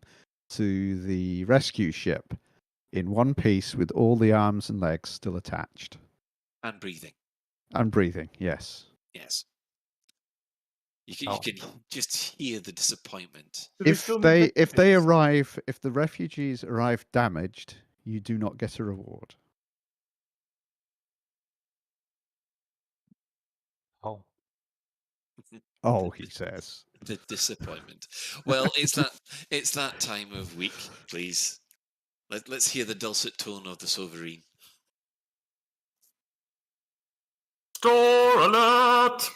to the rescue ship, in one piece with all the arms and legs still attached. And breathing. And breathing, yes. Yes. You can just hear the disappointment. If the refugees arrive damaged, you do not get a reward. Oh. Oh, he says. The disappointment. Well, it's that time of week, please. Let's hear the dulcet tone of the sovereign. Store alert!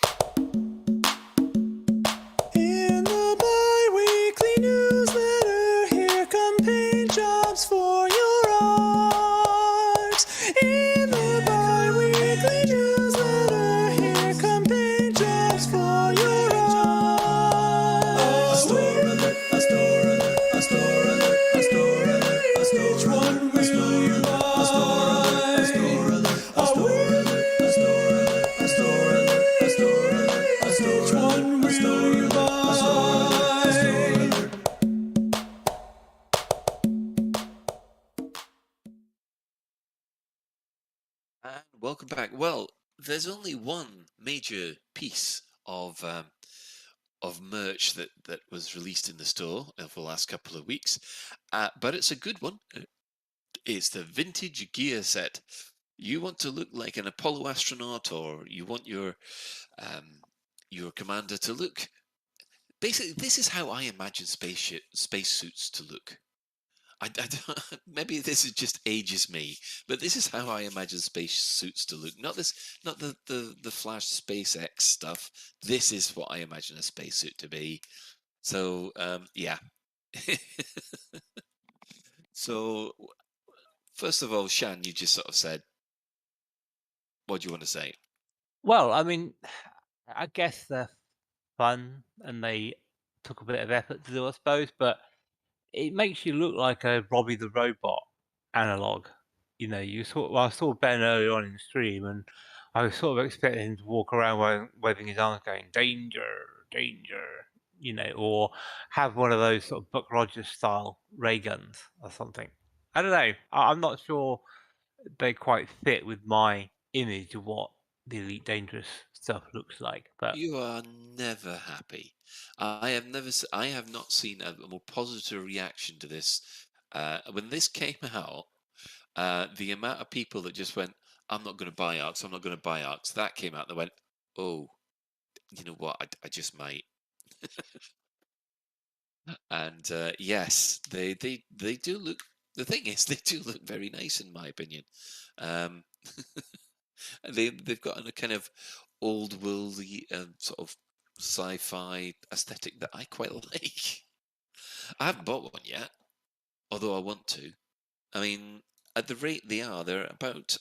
In the bi-weekly newsletter, here come paint jobs for your art. In the bi-weekly newsletter, here come paint jobs for your art. A store alert, a store alert, a store alert, a store alert, a store alert. Which one will you buy? A store alert, a store alert, a store alert, a store alert, a store alert, a store alert, a store alert. Which one will you buy? And welcome back. Well, there's only one major piece of merch that was released in the store over the last couple of weeks, but it's a good one. It's the vintage gear set. You want to look like an Apollo astronaut, or you want your commander to look. Basically, this is how I imagine spacesuits to look. I don't, maybe this is just ages me, but this is how I imagine spacesuits to look. Not the Flash SpaceX stuff. This is what I imagine a spacesuit to be. So yeah. So first of all, Shan, you just sort of said, what do you want to say? Well, I mean, I guess they're fun and they took a bit of effort to do, I suppose, but it makes you look like a Robbie the Robot analog. You know, I saw Ben earlier on in the stream, and I was sort of expecting him to walk around waving his arms, going "danger, danger," you know, or have one of those sort of Buck Rogers style ray guns or something. I don't know. I'm not sure they quite fit with my image of what the Elite Dangerous stuff looks like. But You are never happy. I have not seen a more positive reaction to this. When this came out, the amount of people that just went, "I'm not going to buy Arcs. I'm not going to buy Arcs." That came out. They went, "Oh, you know what? I just might." And yes, they do look. The thing is, they do look very nice, in my opinion. They've got a kind of old worldly sort of sci-fi aesthetic that I quite like. I haven't bought one yet, although I want to. I mean, at the rate they are, they're about,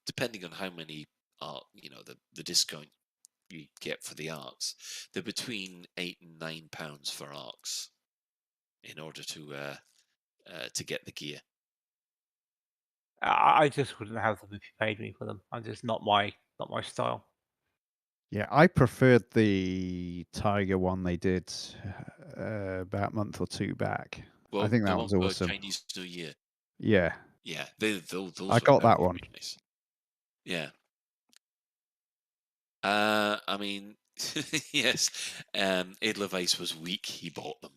depending on how many are, the discount you get for the Arcs, they're between £8 and £9 for Arcs in order to get the gear. I just wouldn't have them if you paid me for them. I'm just not my style. Yeah, I preferred the Tiger one they did about a month or two back. Well, I think that the was one for awesome. Chinese New Year. Yeah. Yeah, those I got that one. Nice. Yeah. I mean, yes. Edelweiss was weak. He bought them.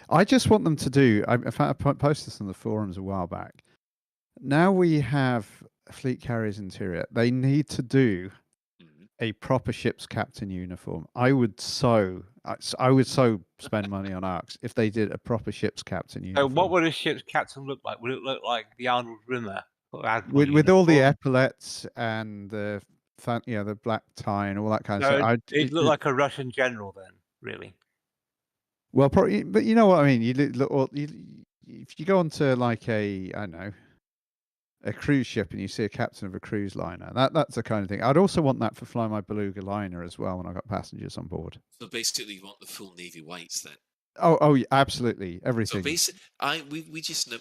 I just want them to do. In fact, I posted this on the forums a while back. Now we have Fleet Carriers Interior. They need to do a proper ship's captain uniform. I would so spend money on Arcs if they did a proper ship's captain So uniform. what would a ship's captain look like? Would it look like the Arnold Rimmer? With all the epaulets and the black tie and all that kind of stuff. It'd look like a Russian general then, really. Well, probably, but you know what I mean. If you go onto like I don't know, a cruise ship and you see a captain of a cruise liner, that's the kind of thing. I'd also want that for Fly My Beluga liner as well when I got passengers on board. So basically, you want the full navy whites then. Oh, yeah, absolutely, everything. So basically,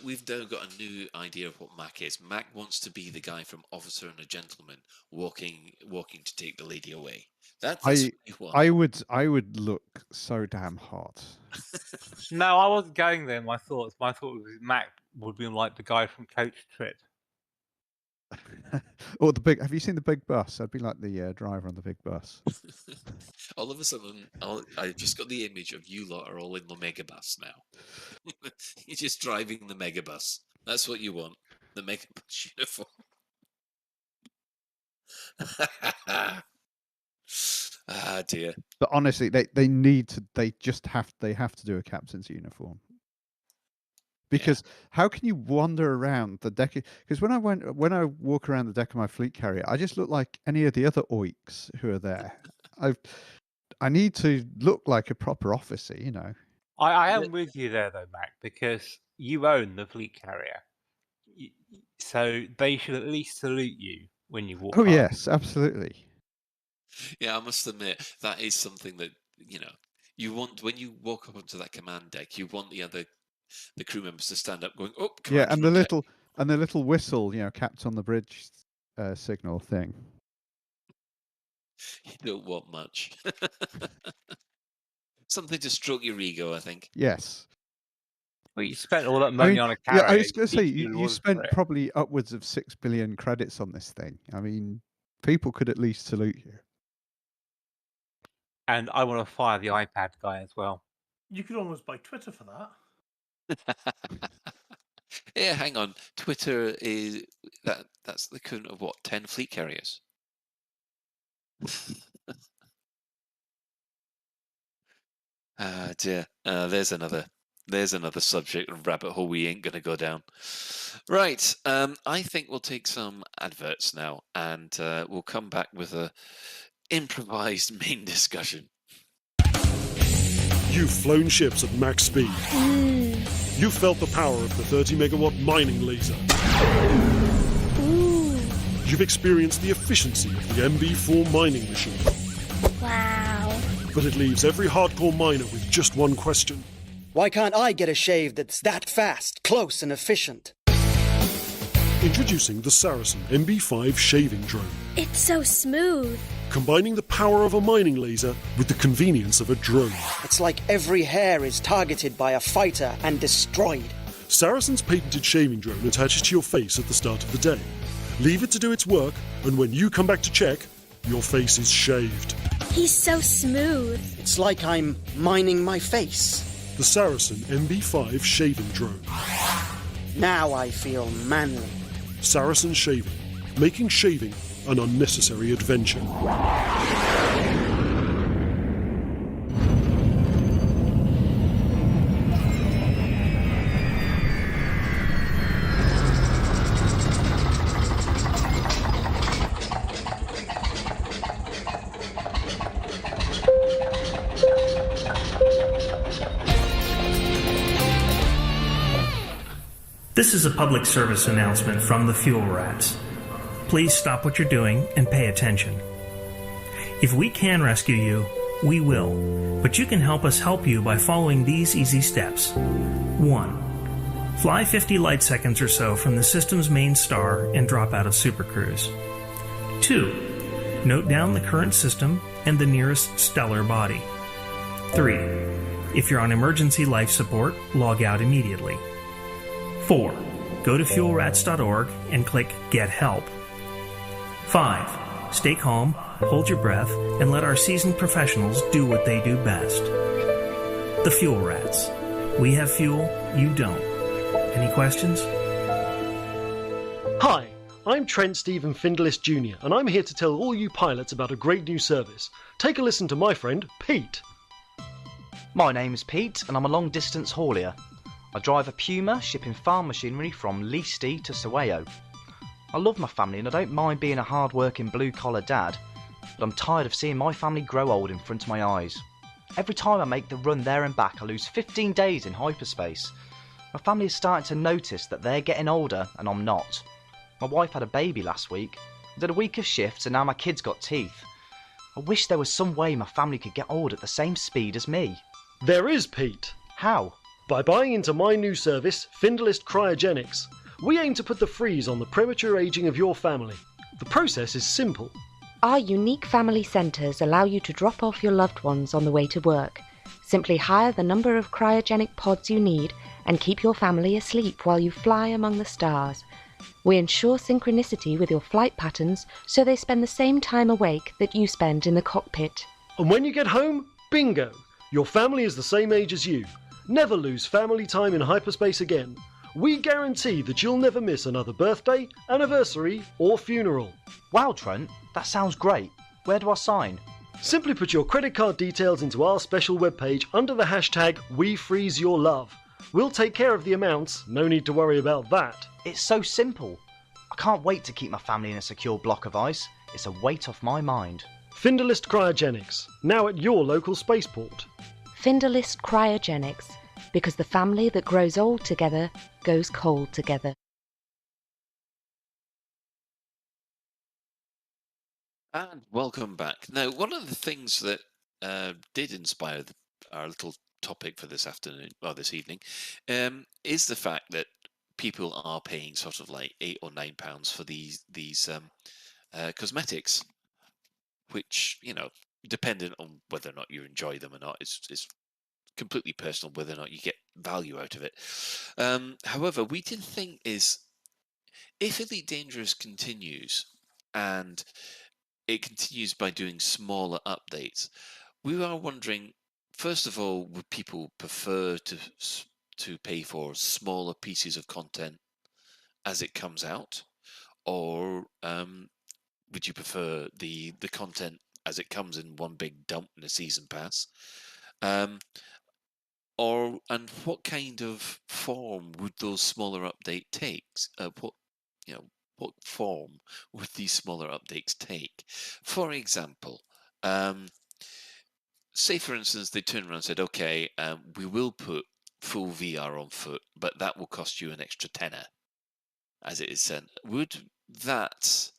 we've now got a new idea of what Mac is. Mac wants to be the guy from Officer and a Gentleman walking to take the lady away. That's I would look so damn hot. No, I wasn't going there. My thought was Mac would be like the guy from Coach Trip. Or the big. Have you seen the big bus? I'd be like the driver on the big bus. All of a sudden, I've just got the image of you lot are all in the megabus now. You're just driving the megabus. That's what you want. The megabus uniform. Ah dear. But honestly, they need to. They have to do a captain's uniform. Because how can you wander around the deck? Because when I walk around the deck of my fleet carrier, I just look like any of the other oiks who are there. I need to look like a proper officer, you know. I am with you there though, Mac, because you own the fleet carrier, so they should at least salute you when you walk. Oh yes, absolutely. Yeah, I must admit that is something that you want when you walk up onto that command deck. You want the crew members to stand up, going, "Oh, yeah," and the little whistle, capped on the bridge signal thing. You don't want much. Something to stroke your ego, I think. Yes. Well, you spent all that money on a carrier. Yeah, I was going to say you spent probably upwards of 6 billion credits on this thing. I mean, people could at least salute you. And I want to fire the iPad guy as well. You could almost buy Twitter for that. Yeah, hang on. Twitter is that's the equivalent of what, 10 fleet carriers? Ah dear. There's another subject and rabbit hole we ain't gonna go down. Right. I think we'll take some adverts now, and we'll come back with a improvised main discussion. You've flown ships at max speed. You've felt the power of the 30 megawatt mining laser. You've experienced the efficiency of the MB4 mining machine. Wow. But it leaves every hardcore miner with just one question. Why can't I get a shave that's that fast, close, and efficient? Introducing the Saracen MB5 shaving drone. It's so smooth. Combining the power of a mining laser with the convenience of a drone. It's like every hair is targeted by a fighter and destroyed. Saracen's patented shaving drone attaches to your face at the start of the day. Leave it to do its work, and when you come back to check, your face is shaved. He's so smooth. It's like I'm mining my face. The Saracen MB5 shaving drone. Now I feel manly. Saracen Shaving, making shaving an unnecessary adventure. This is a public service announcement from the Fuel Rats. Please stop what you're doing and pay attention. If we can rescue you, we will, but you can help us help you by following these easy steps. 1. Fly 50 light seconds or so from the system's main star and drop out of Super Cruise. 2. Note down the current system and the nearest stellar body. 3. If you're on emergency life support, log out immediately. 4. Go to fuelrats.org and click Get Help. 5. Stay calm, hold your breath, and let our seasoned professionals do what they do best. The Fuel Rats. We have fuel, you don't. Any questions? Hi, I'm Trent Stephen Findless Jr., and I'm here to tell all you pilots about a great new service. Take a listen to my friend, Pete. My name's Pete, and I'm a long-distance haulier. I drive a Puma, shipping farm machinery from Leasty to Saweo. I love my family and I don't mind being a hard-working blue-collar dad, but I'm tired of seeing my family grow old in front of my eyes. Every time I make the run there and back, I lose 15 days in hyperspace. My family is starting to notice that they're getting older and I'm not. My wife had a baby last week. I did a week of shifts and now my kid's got teeth. I wish there was some way my family could get old at the same speed as me. There is, Pete. How? By buying into my new service, Findlist Cryogenics. We aim to put the freeze on the premature aging of your family. The process is simple. Our unique family centres allow you to drop off your loved ones on the way to work. Simply hire the number of cryogenic pods you need and keep your family asleep while you fly among the stars. We ensure synchronicity with your flight patterns so they spend the same time awake that you spend in the cockpit. And when you get home, bingo! Your family is the same age as you. Never lose family time in hyperspace again. We guarantee that you'll never miss another birthday, anniversary, or funeral. Wow, Trent, that sounds great. Where do I sign? Simply put your credit card details into our special webpage under the hashtag WeFreezeYourLove. We'll take care of the amounts, no need to worry about that. It's so simple. I can't wait to keep my family in a secure block of ice. It's a weight off my mind. Finderlist Cryogenics, now at your local spaceport. Finderlist Cryogenics, because the family that grows old together goes cold together. And welcome back. Now, one of the things that did inspire our little topic for this afternoon, or this evening, is the fact that people are paying sort of like £8 or £9 for these cosmetics, which, you know, dependent on whether or not you enjoy them or not, it's completely personal whether or not you get value out of it. However, we did think is if Elite Dangerous continues and it continues by doing smaller updates, we are wondering, first of all, would people prefer to pay for smaller pieces of content as it comes out, or would you prefer the content as it comes in one big dump in a season pass? And what kind of form would those smaller update takes? What form would these smaller updates take? For example, say for instance they turned around and said, okay, we will put full VR on foot, but that will cost you an extra tenner, as it is sent. Would that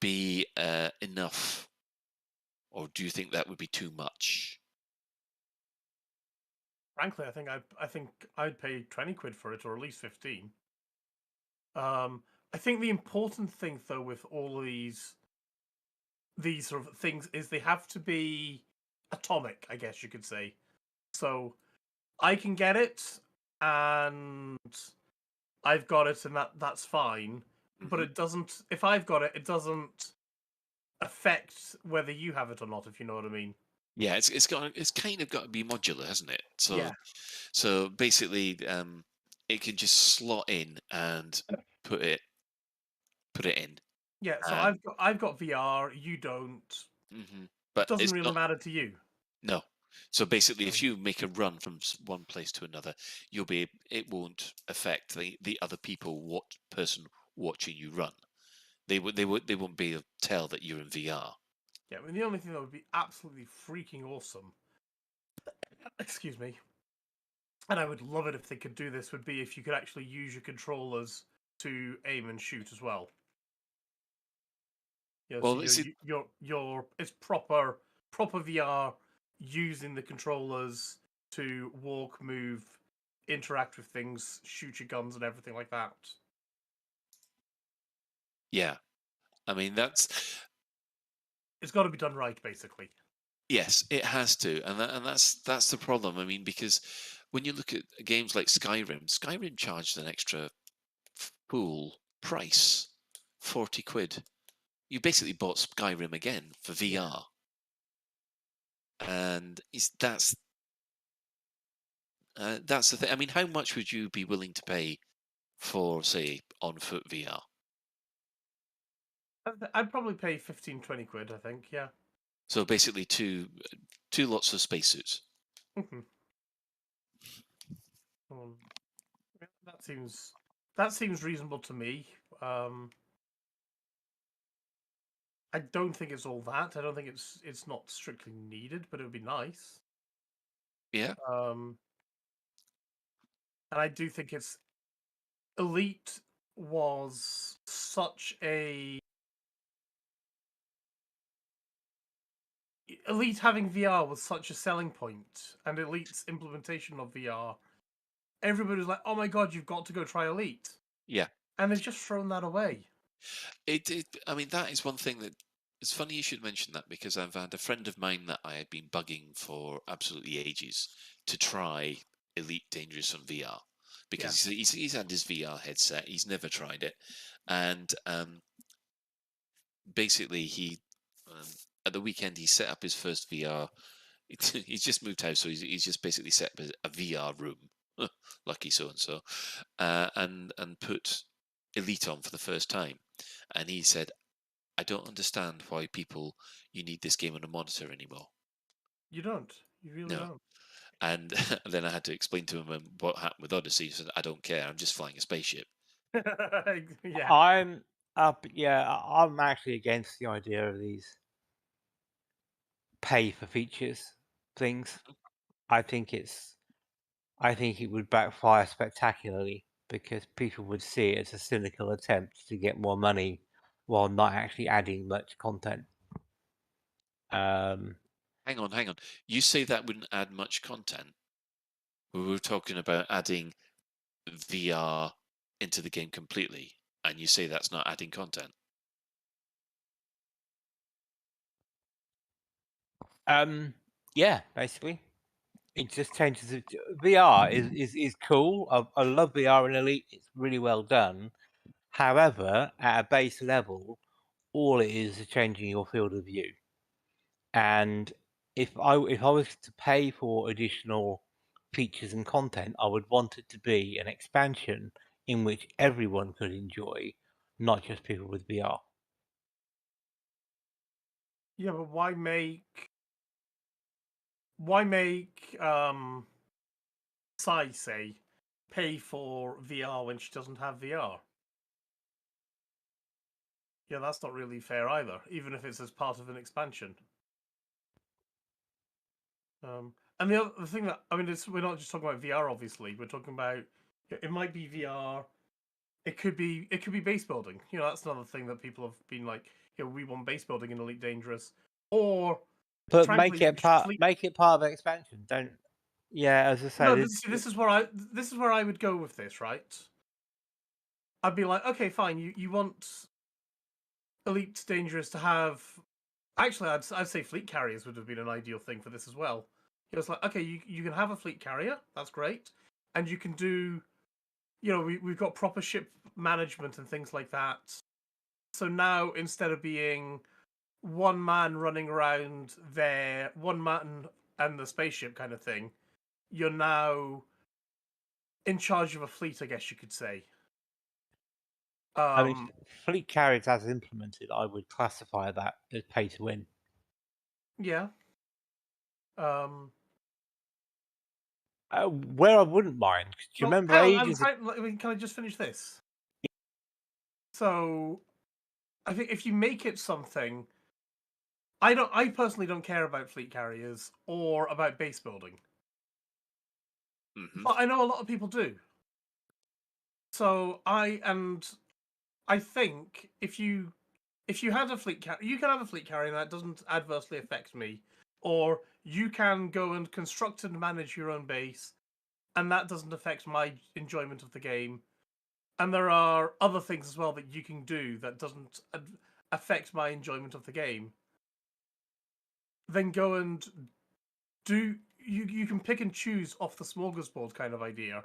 be enough, or do you think that would be too much? Frankly, I think I'd pay 20 quid for it, or at least 15. I think the important thing, though, with all these sort of things is they have to be atomic, I guess you could say. So I can get it, and I've got it, and that's fine. Mm-hmm. But it doesn't. If I've got it, it doesn't affect whether you have it or not. If you know what I mean. Yeah, it's kind of got to be modular, hasn't it? So, yeah. So basically, it can just slot in and put it in. Yeah. So I've got VR. You don't. Mm-hmm. But it doesn't really matter to you. No. So basically, if you make a run from one place to another, it won't affect the other person watching you run. They won't be able to tell that you're in VR. Yeah, I mean, the only thing that would be absolutely freaking awesome, excuse me, and I would love it if they could do this, would be if you could actually use your controllers to aim and shoot as well. You know, well, so it's proper VR, using the controllers to walk, move, interact with things, shoot your guns and everything like that. Yeah, I mean it's got to be done right, basically. Yes, it has to, and that's the problem. I mean, because when you look at games like Skyrim charged an extra full price, 40 quid. You basically bought Skyrim again for VR, and that's the thing. I mean, how much would you be willing to pay for, say, on-foot VR? I'd probably pay 15, 20 quid, I think, yeah. So basically two lots of spacesuits. Mm-hmm. That seems reasonable to me. I don't think it's all that. I don't think it's not strictly needed, but it would be nice. Yeah. And I do think it's Elite was such a Elite having VR was such a selling point, and Elite's implementation of VR, everybody was like, "Oh my god, you've got to go try Elite." Yeah. And they've just thrown that away. I mean, that is one thing that It's funny you should mention that because I've had a friend of mine that I had been bugging for absolutely ages to try Elite Dangerous on VR because he's had his VR headset. He's never tried it, and basically he at the weekend he set up his first VR. He's just moved house, so he's just basically set up a VR room. Lucky so and so, and put Elite on for the first time, and he said, I don't understand why you need this game on a monitor anymore. You don't. You really don't. And then I had to explain to him what happened with Odyssey. He said, I don't care. I'm just flying a spaceship. Yeah. I'm actually against the idea of these pay for features things. I think it would backfire spectacularly because people would see it as a cynical attempt to get more money while not actually adding much content. Hang on. You say that wouldn't add much content? We were talking about adding VR into the game completely, and you say that's not adding content? Yeah, basically. It just changes. VR is cool. I love VR in Elite. It's really well done. However, at a base level, all it is changing your field of view. And if I was to pay for additional features and content, I would want it to be an expansion in which everyone could enjoy, not just people with VR. Yeah, but why make Sai say pay for VR when she doesn't have VR? Yeah, that's not really fair either, even if it's as part of an expansion. And the other thing that we're not just talking about VR. Obviously, we're talking about it might be VR. It could be base building. That's another thing that people have been like, we want base building in Elite Dangerous, or but make it part of the expansion. Don't. Yeah, as I say, no. This is where I would go with this, right? I'd be like, okay, fine. You want Elite Dangerous to have. Actually, I'd say fleet carriers would have been an ideal thing for this as well. It's like, okay, you can have a fleet carrier. That's great, and you can do. We've got proper ship management and things like that. So now, instead of being one man running around there, one man and the spaceship kind of thing, you're now in charge of a fleet, I guess you could say. Fleet carriers as implemented, I would classify that as pay to win. Yeah. Where I wouldn't mind. Do you remember ages? Can I just finish this? So, I think if you make it something, I personally don't care about fleet carriers or about base building, but I know a lot of people do. So I think if you had a fleet carrier, you can have a fleet carrier and that doesn't adversely affect me, or you can go and construct and manage your own base, and that doesn't affect my enjoyment of the game. And there are other things as well that you can do that doesn't affect my enjoyment of the game. Then go and do. You can pick and choose off the smorgasbord kind of idea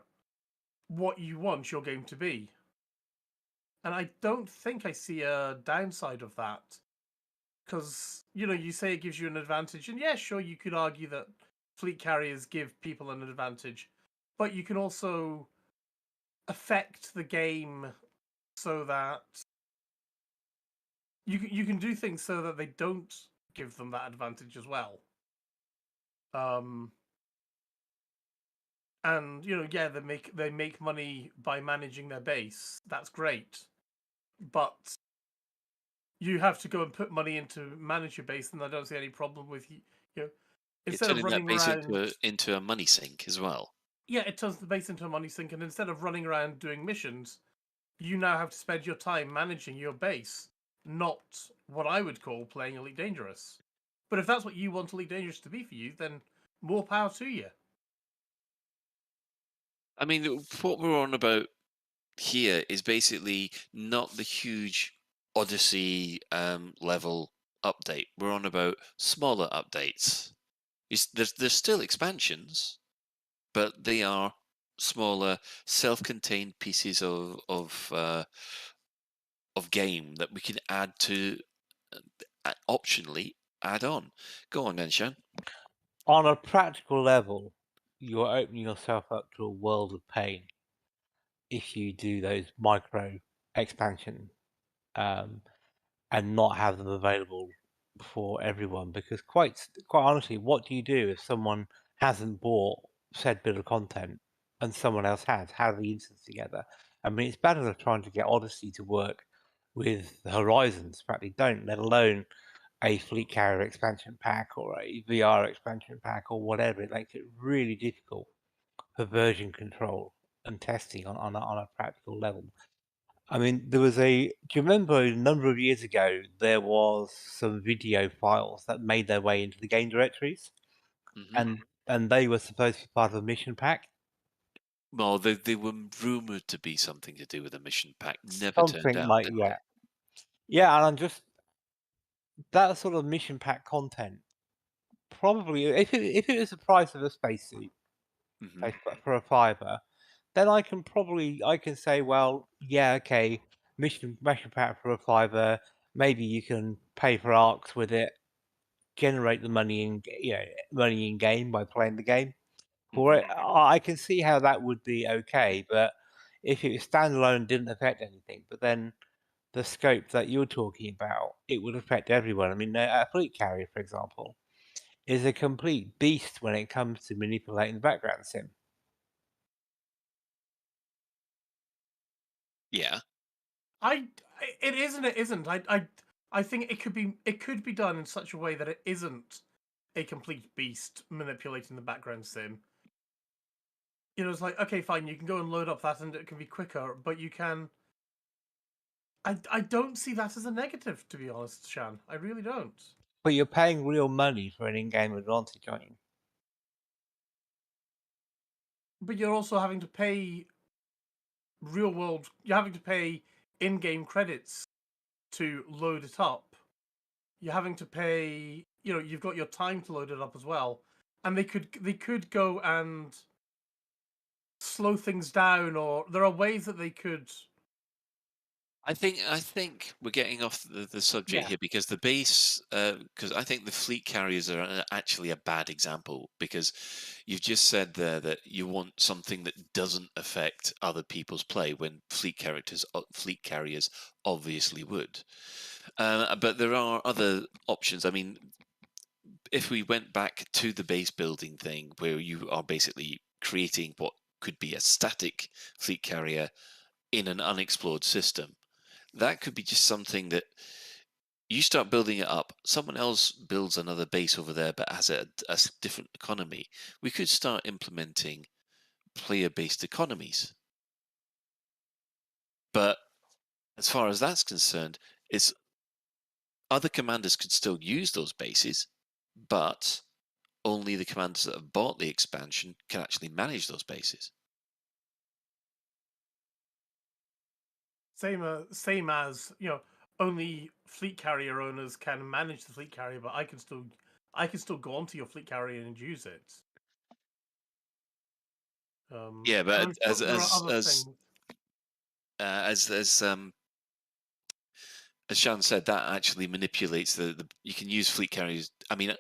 what you want your game to be. And I don't think I see a downside of that. Because, you say it gives you an advantage. And yeah, sure, you could argue that fleet carriers give people an advantage. But you can also affect the game so that you can do things so that they don't give them that advantage as well. And they make money by managing their base. That's great. But you have to go and put money into manage your base, and I don't see any problem with instead of running around into a money sink as well. Yeah, it turns the base into a money sink, and instead of running around doing missions, you now have to spend your time managing your base, not what I would call playing Elite Dangerous. But if that's what you want Elite Dangerous to be for you, then more power to you. I mean, what we're on about here is basically not the huge Odyssey level update. We're on about smaller updates. There's still expansions, but they are smaller, self-contained pieces of game that we can add to optionally add on. Go on then, Sean. On a practical level, you're opening yourself up to a world of pain if you do those micro expansion and not have them available for everyone. Because quite honestly, what do you do if someone hasn't bought said bit of content and someone else has? How do the instance together? I mean, it's bad enough trying to get Odyssey to work with the Horizons, practically don't, let alone a Fleet Carrier expansion pack or a VR expansion pack or whatever. It makes it really difficult for version control and testing on a practical level. I mean, do you remember a number of years ago, there was some video files that made their way into the game directories, and they were supposed to be part of a mission pack? Well, they were rumoured to be something to do with a mission pack. Never turned out. Yeah, and I'm just that sort of mission pack content. Probably, if it was the price of a spacesuit for a $5, then I can say, well, yeah, okay, mission pack for a $5. Maybe you can pay for arcs with it, generate the money in game by playing the game. For it, I can see how that would be okay. But if it was standalone and didn't affect anything, but then the scope that you're talking about, it would affect everyone. I mean, a Fleet Carrier, for example, is a complete beast when it comes to manipulating the background sim. Yeah. It is and it isn't. I think it could be done in such a way that it isn't a complete beast manipulating the background sim. You know, it's like, okay, fine, you can go and load up that and it can be quicker, but you can. I don't see that as a negative, to be honest, Shan. I really don't. But you're paying real money for an in-game advantage, aren't you? But you're also having to pay real world. You're having to pay in-game credits to load it up. You're having to pay. You know, you've got your time to load it up as well, and they could go and slow things down, or there are ways that they could. I think we're getting off the subject here because the base, because I think the fleet carriers are actually a bad example, because you've just said there that you want something that doesn't affect other people's play when fleet carriers obviously would. But there are other options. I mean, if we went back to the base building thing, where you are basically creating what could be a static fleet carrier in an unexplored system, that could be just something that you start building it up. Someone else builds another base over there, but has a different economy. We could start implementing player-based economies. But as far as that's concerned, it's other commanders could still use those bases, but only the commanders that have bought the expansion can actually manage those bases. Same as, you know, only fleet carrier owners can manage the fleet carrier, but I can still go onto your fleet carrier and use it. Yeah, but as Sean said, that actually manipulates the. You can use fleet carriers. I mean,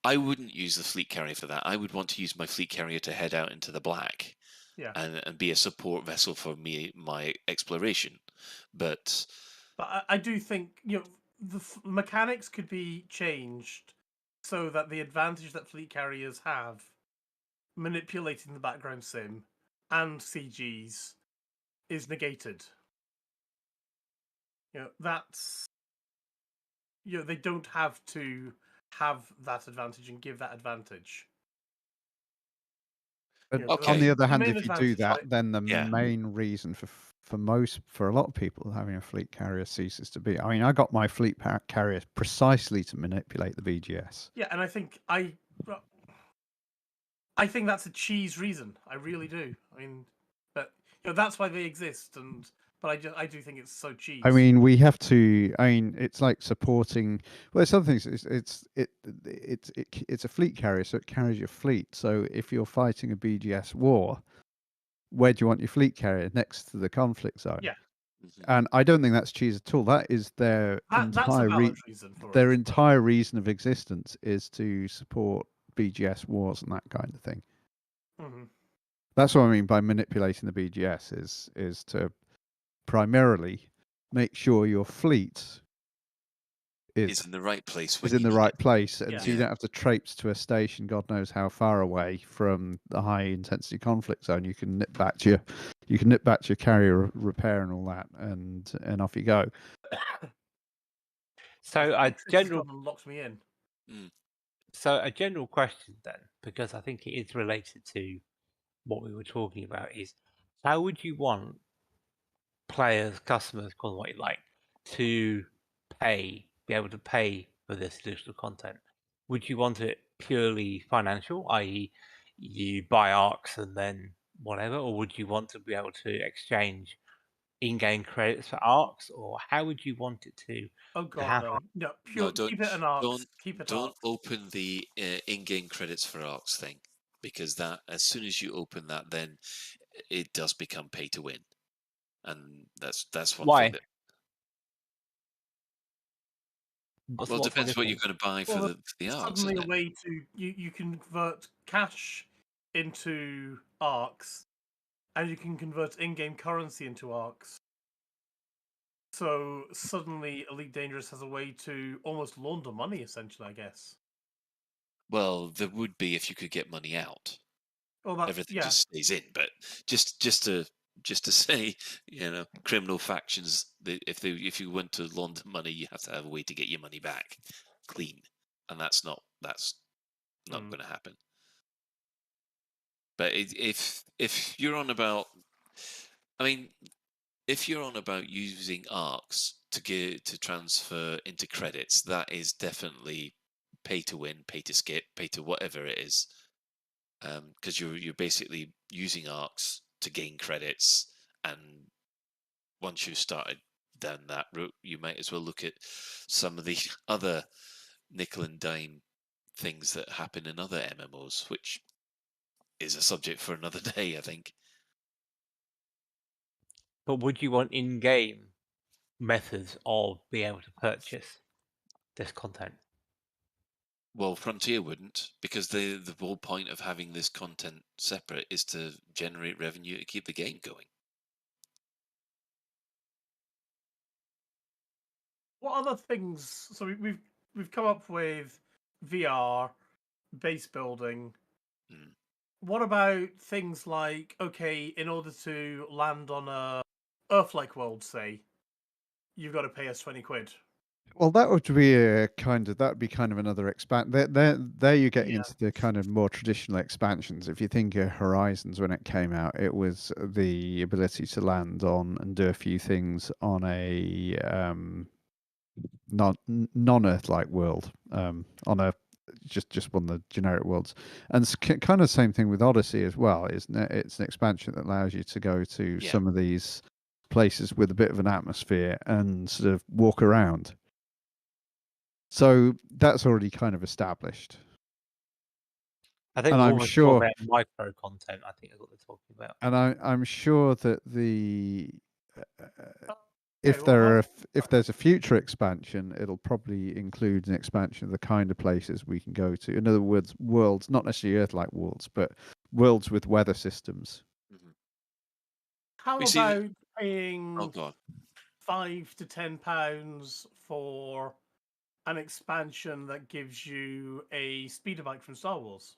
I wouldn't use the fleet carrier for that. I would want to use my fleet carrier to head out into the black, and be a support vessel for my exploration. But I do think, you know, the mechanics could be changed so that the advantage that fleet carriers have manipulating the background sim and CGs is negated. You know, that's, you know, they don't have to have that advantage and give that advantage. But on the other hand, if you do that, then the main reason for a lot of people having a fleet carrier ceases to be. I mean, I got my fleet carrier precisely to manipulate the VGS. Yeah, and I think that's a cheese reason. I really do. I mean, but you know, that's why they exist, and But I do think it's so cheap. I mean, we have to. I mean, it's like supporting. Well, it's other things. It's a fleet carrier, so it carries your fleet. So if you're fighting a BGS war, where do you want your fleet carrier? Next to the conflict zone. Yeah. And I don't think that's cheese at all. That is their That's a entire valid reason for their it. entire reason of existence is to support BGS wars and that kind of thing. Mm-hmm. That's what I mean by manipulating the BGS is to primarily make sure your fleet is in the right place. Is in the right place, and Yeah. so you don't have to traipse to a station, God knows how far away from the high intensity conflict zone. You can nip back to your carrier repair and all that, and off you go. So a general locks me in. So a general question then, because I think it is related to what we were talking about, is how would you want players, customers, call them what you like, to be able to pay for this additional content? Would you want it purely financial, i.e. you buy arcs and then whatever, or would you want to be able to exchange in-game credits for arcs, or how would you want it to Oh god, happen? no, pure. Keep it an arcs. Keep it Don't arcs. open the in-game credits for arcs thing, because that as soon as you open that, then it does become pay to win, and that's one Why? thing that. Well, it depends what you're going to buy for the arcs. Suddenly Isn't a it? way to you can convert cash into arcs, and you can convert in-game currency into arcs. So suddenly, Elite Dangerous has a way to almost launder money, essentially, I guess. Well, there would be if you could get money out. Well, that's, everything yeah. just stays in, but just to say, criminal factions, if you want to launder money, you have to have a way to get your money back clean, and that's not going to happen. But if you're on about, if you're on about using arcs to transfer into credits, that is definitely pay to win, pay to skip, pay to whatever it is. Because you're basically using arcs to gain credits, and once you've started down that route, you might as well look at some of the other nickel and dime things that happen in other MMOs, which is a subject for another day, I think. But would you want in-game methods of being able to purchase this content? Well, Frontier wouldn't, because the whole point of having this content separate is to generate revenue to keep the game going. What other things? So we've come up with VR, base building. What about things like, okay, in order to land on a Earth-like world, say, you've got to pay us 20 quid. Well, that would be another expand. There you're getting into the kind of more traditional expansions. If you think of Horizons when it came out, it was the ability to land on and do a few things on a non-Earth-like world, on a just one of the generic worlds, and it's kind of the same thing with Odyssey as well. Isn't it? It's an expansion that allows you to go to some of these places with a bit of an atmosphere and sort of walk around. So that's already kind of established. I think and I'm almost sure about micro content. I think is what they're talking about. And I'm sure that if there's a future expansion, it'll probably include an expansion of the kind of places we can go to. In other words, worlds, not necessarily Earth-like worlds, but worlds with weather systems. How about paying £5 to £10 for an expansion that gives you a speeder bike from Star Wars?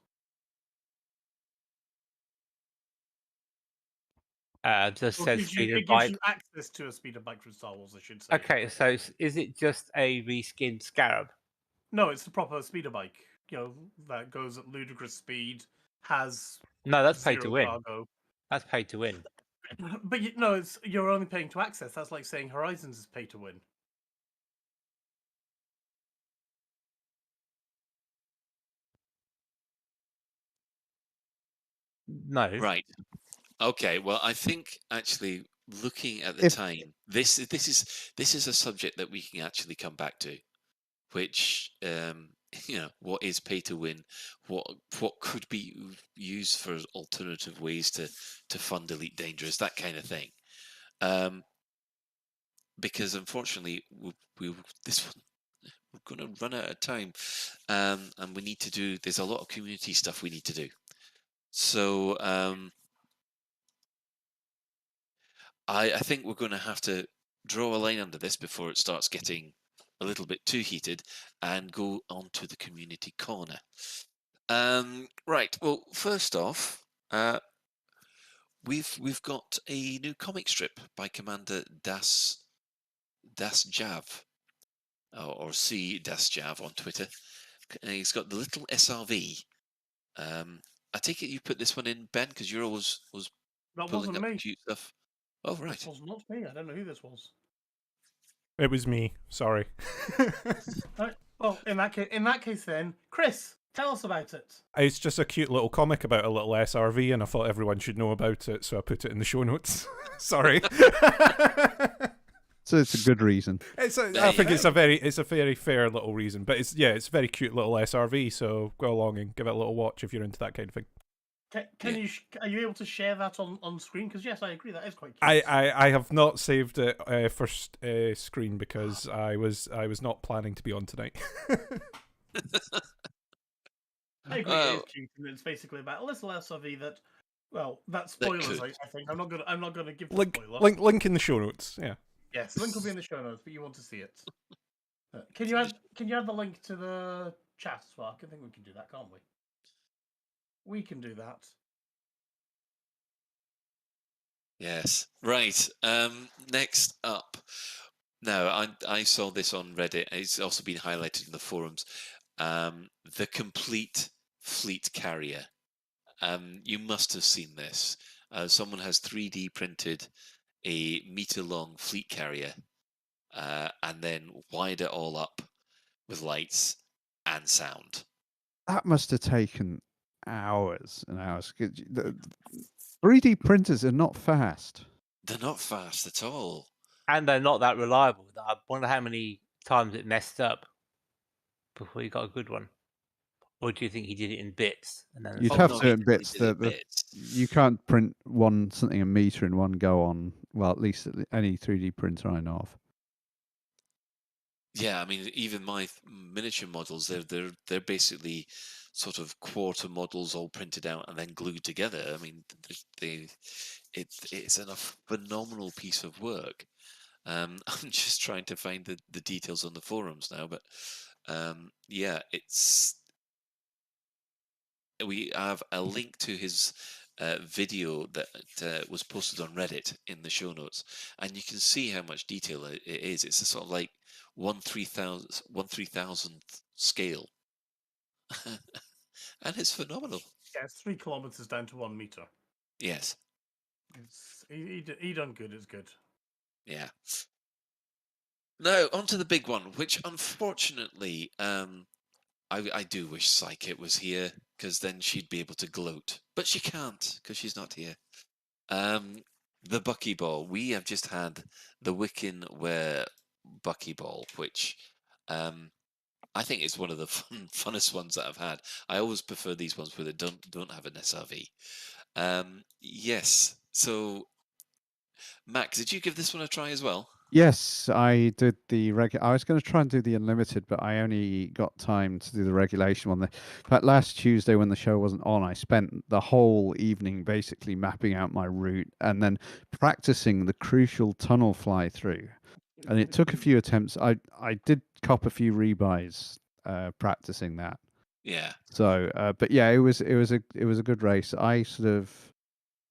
Just Or says it speeder gives bike. you access to a speeder bike from Star Wars, I should say. Okay, so is it just a reskinned Scarab? No, it's the proper speeder bike. That goes at ludicrous speed, has No, that's pay to zero win. cargo. That's pay to win. But you're only paying to access. That's like saying Horizons is pay to win. No. Right. Okay. Well, I think actually looking at the time, this is a subject that we can actually come back to, which what is pay to win, what could be used for alternative ways to fund Elite Dangerous, that kind of thing. Because unfortunately, we're going to run out of time, and we need to do. There's a lot of community stuff we need to do. So I think we're going to have to draw a line under this before it starts getting a little bit too heated, and go on to the community corner. Right. Well, first off, we've got a new comic strip by Commander Das Jav, or C Das Jav on Twitter. He's got the little SRV. I take it you put this one in, Ben, because you're always That pulling wasn't up me. cute stuff. Oh, right. This was not me. I don't know who this was. It was me. Sorry. Right. Well, in that case, then, Chris, tell us about it. It's just a cute little comic about a little SRV, and I thought everyone should know about it, so I put it in the show notes. Sorry. So it's a good reason. I think it's a very fair little reason, but it's a very cute little SRV. So go along and give it a little watch if you're into that kind of thing. Are you able to share that on screen? Because yes, I agree, that is quite cute. I have not saved it for screen because I was not planning to be on tonight. I agree, it is cute, and it's basically about a little SRV that, well, that's spoilers. I think I'm not gonna give the spoiler. Link in the show notes. Yeah. Yes, link will be in the show notes, but you want to see it. Can you add the link to the chat as well? I think we can do that, can't we? We can do that. Yes. Right. Next up. Now, I saw this on Reddit. It's also been highlighted in the forums. The complete fleet carrier. You must have seen this. Someone has 3D printed a meter-long fleet carrier, and then wired it all up with lights and sound. That must have taken hours and hours. The 3D printers are not fast. They're not fast at all. And they're not that reliable. I wonder how many times it messed up before you got a good one. Or do you think he did it in bits? And then You'd have certain bits that you can't print something a meter in one go on. Well, at least any 3D printer I know of. Yeah, I mean, even my miniature models, they're basically sort of quarter models all printed out and then glued together. I mean, it's a phenomenal piece of work. I'm just trying to find the details on the forums now, but we have a link to his video that was posted on Reddit in the show notes, and you can see how much detail it is. It's a sort of like 1/3000th scale, and it's phenomenal. Yeah, it's 3 kilometers down to 1 meter. Yes. He done good. It's good. Yeah. Now, on to the big one, which unfortunately, I do wish Psychic was here, because then she'd be able to gloat. But she can't, because she's not here. The buckyball. We have just had the Wiccan-ware buckyball, which I think is one of the funnest ones that I've had. I always prefer these ones where they don't have an SRV. Yes. So, Max, did you give this one a try as well? Yes, I did the regular. I was going to try and do the unlimited, but I only got time to do the regulation one. In fact, last Tuesday when the show wasn't on, I spent the whole evening basically mapping out my route and then practicing the crucial tunnel fly through. And it took a few attempts. I did cop a few rebuys practicing that. Yeah. So, but yeah, it was a good race.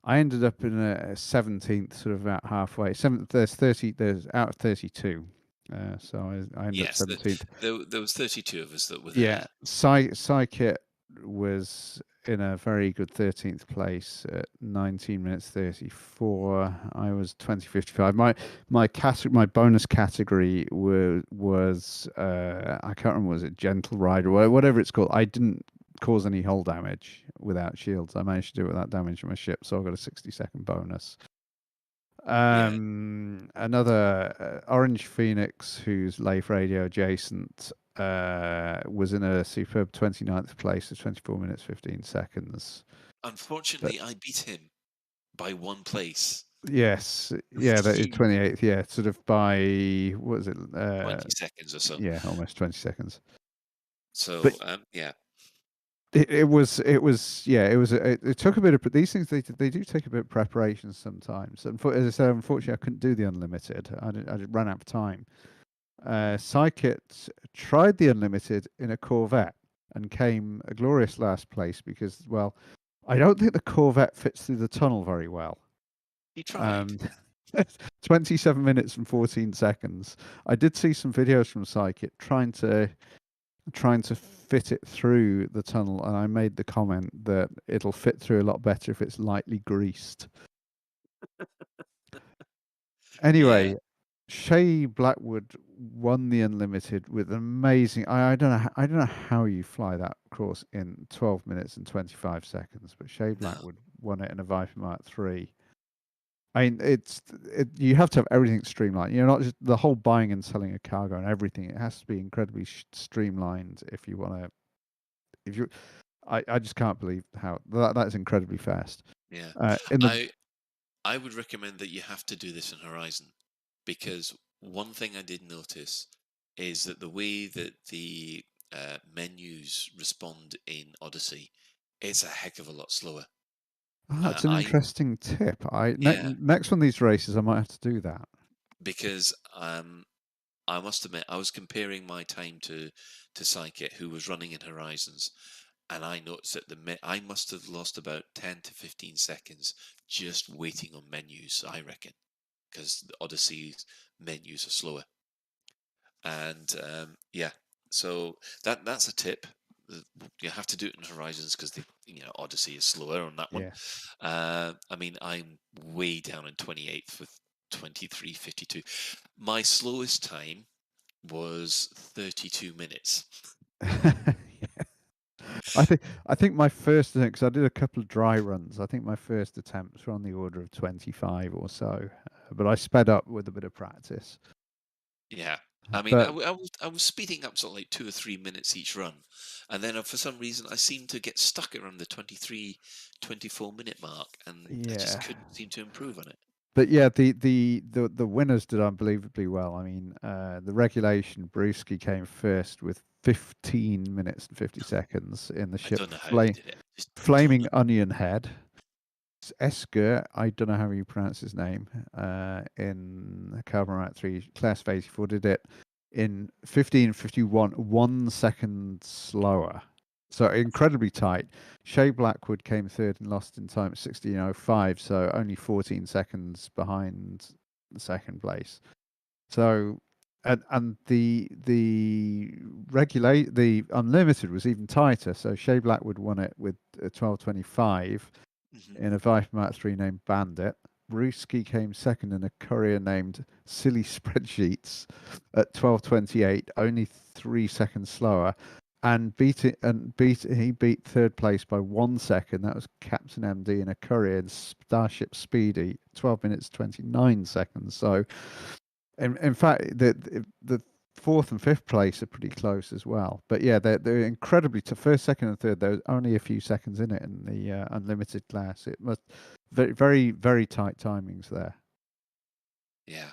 I ended up in a 17th, sort of about halfway. There's out of 32. So I ended up 17th. There was 32 of us that were there. Yeah, Psykit was in a very good 13th place at 19 minutes 34. I was 20:55. My bonus category was I can't remember, was it Gentle Rider or whatever it's called. I didn't cause any hull damage without shields. I managed to do it without damaging my ship, so I got a 60-second bonus. Another Orange Phoenix, who's Lave Radio adjacent, was in a superb 29th place at 24 minutes 15 seconds. Unfortunately, I beat him by 1 place. Yes, yeah, that is 28th. Yeah, sort of by what was it? 20 seconds or so. Yeah, almost 20 seconds. So But yeah. It took a bit of these things. They do take a bit of preparation sometimes. And as I said, unfortunately, I couldn't do the unlimited. I ran out of time. Psychit tried the unlimited in a Corvette and came a glorious last place because, well, I don't think the Corvette fits through the tunnel very well. He tried. 27 minutes and 14 seconds. I did see some videos from Psychit trying to fit it through the tunnel, and I made the comment that it'll fit through a lot better if it's lightly greased. Anyway, Shay Blackwood won the unlimited with amazing. I don't know how you fly that course in 12 minutes and 25 seconds, but Shay Blackwood won it in a Viper Mark III. I mean, you have to have everything streamlined. You know, not just the whole buying and selling a cargo and everything. It has to be incredibly streamlined if you want to. I just can't believe how that is incredibly fast. Yeah, I would recommend that you have to do this in Horizon, because one thing I did notice is that the way that the menus respond in Odyssey, it's a heck of a lot slower. Oh, that's an interesting tip. Next one of these races, I might have to do that. Because I must admit, I was comparing my time to Psychit, who was running in Horizons, and I noticed that I must have lost about 10 to 15 seconds just waiting on menus, I reckon, because the Odyssey's menus are slower. And so that's a tip. You have to do it in Horizons because Odyssey is slower on that one. Yeah. I mean, I'm way down in 28th with 23:52. My slowest time was 32 minutes. I think my first, because I did a couple of dry runs. I think my first attempts were on the order of 25 or so, but I sped up with a bit of practice. Yeah. I mean, I was speeding up sort of like 2 or 3 minutes each run, and then for some reason I seemed to get stuck around the 23, 24 minute mark, and I just couldn't seem to improve on it. But yeah, the winners did unbelievably well. I mean, the regulation, Brewski came first with 15 minutes and 50 seconds in the ship Flaming Onion Head. Esker, I don't know how you pronounce his name, in Carbon Rat 3 Class of 84 did it in 15:51, 1 second slower. So incredibly tight. Shay Blackwood came third and lost in time at 16:05, so only 14 seconds behind the second place. So and the unlimited was even tighter. So Shay Blackwood won it with 12:25 in a Viper Mark III named Bandit. Brewski came second in a courier named Silly Spreadsheets at 12:28, only 3 seconds slower, and he beat third place by 1 second. That was Captain MD in a courier in Starship Speedy, 12 minutes 29 seconds. So, in fact, the fourth and fifth place are pretty close as well. But yeah, they're incredibly to first, second, and third. There's only a few seconds in it in the unlimited class. It must very, very, very tight timings there. Yeah.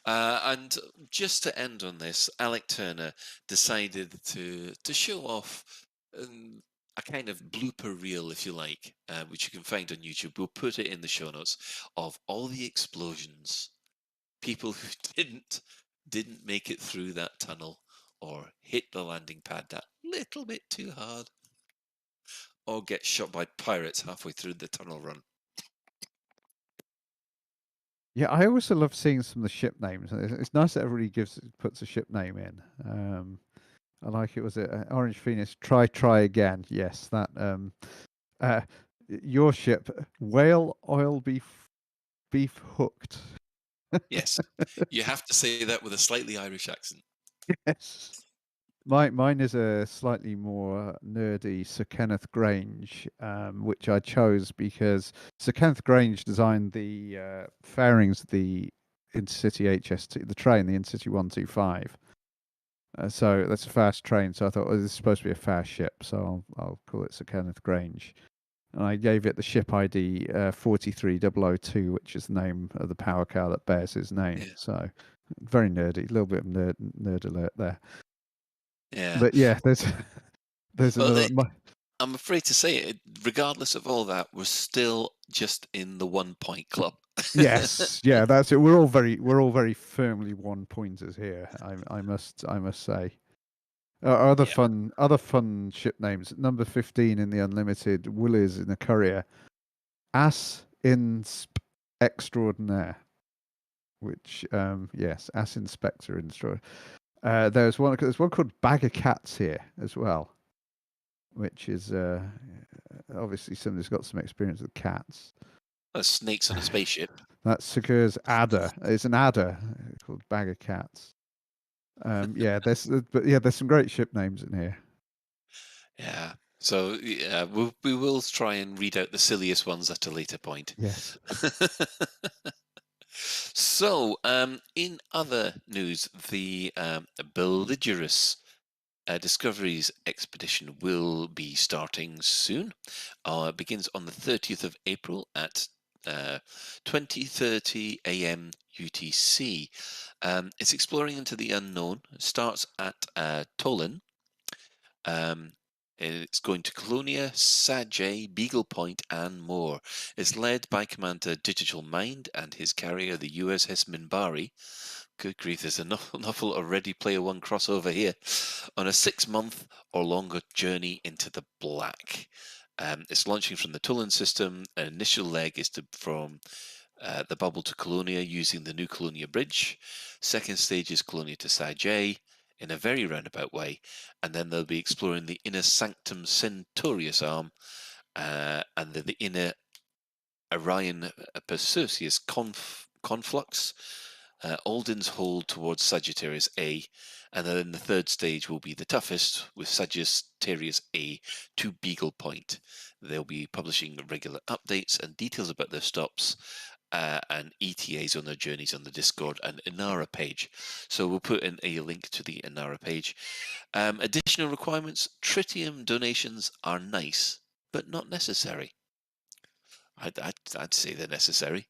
And just to end on this, Alec Turner decided to show off a kind of blooper reel, if you like, which you can find on YouTube. We'll put it in the show notes, of all the explosions, people who didn't make it through that tunnel, or hit the landing pad that little bit too hard, or get shot by pirates halfway through the tunnel run. Yeah, I also love seeing some of the ship names. It's nice that everybody puts a ship name in. I like it. Was it Orange Phoenix? Try again. Yes, that. Your ship, Whale Oil Beef Hooked. Yes, you have to say that with a slightly Irish accent. Yes. Mine is a slightly more nerdy Sir Kenneth Grange, which I chose because Sir Kenneth Grange designed the fairings of the Intercity HST, the train, the Intercity 125. So that's a fast train. So I thought, this is supposed to be a fast ship, so I'll call it Sir Kenneth Grange. And I gave it the ship ID 43002, which is the name of the power car that bears his name. Yeah. So very nerdy, a little bit of nerd alert there. Yeah. But yeah, there's another. I'm afraid to say it. Regardless of all that, we're still just in the 1 point club. Yes, yeah, that's it. We're all very firmly 1 pointers here. I must say. Other fun ship names. Number 15 in the Unlimited, Willis in the Courier, As Insp Extraordinaire, which yes, As Inspector Extraordinaire. There's one called Bag of Cats here as well, which is obviously somebody's got some experience with cats. Snakes on a spaceship. That's Segur's Adder. It's an adder called Bag of Cats. There's some great ship names in here. Yeah. So we will try and read out the silliest ones at a later point. Yes. So, in other news, the Belligerous Discoveries expedition will be starting soon. It begins on the 30th of April at 20:30 a.m. UTC. It's exploring into the unknown. It starts at Tolan. It's going to Colonia, Sajay, Beagle Point, and more. It's led by Commander Digital Mind and his carrier, the USS Minbari. Good grief, there's an awful lot of Ready Player One crossover here. On a 6-month or longer journey into the black. It's launching from the Tolan system. An initial leg is from the bubble to Colonia using the new Colonia Bridge. Second stage is Colonia to Sajay in a very roundabout way, and then they'll be exploring the inner Sanctum Centaurus arm and then the inner Orion Perseus conflux, Alden's hold towards Sagittarius A, and then the third stage will be the toughest with Sagittarius A to Beagle Point. They'll be publishing regular updates and details about their stops and ETAs on their journeys on the Discord and Inara page. So we'll put in a link to the Inara page. Additional requirements: tritium donations are nice, but not necessary. I'd say they're necessary.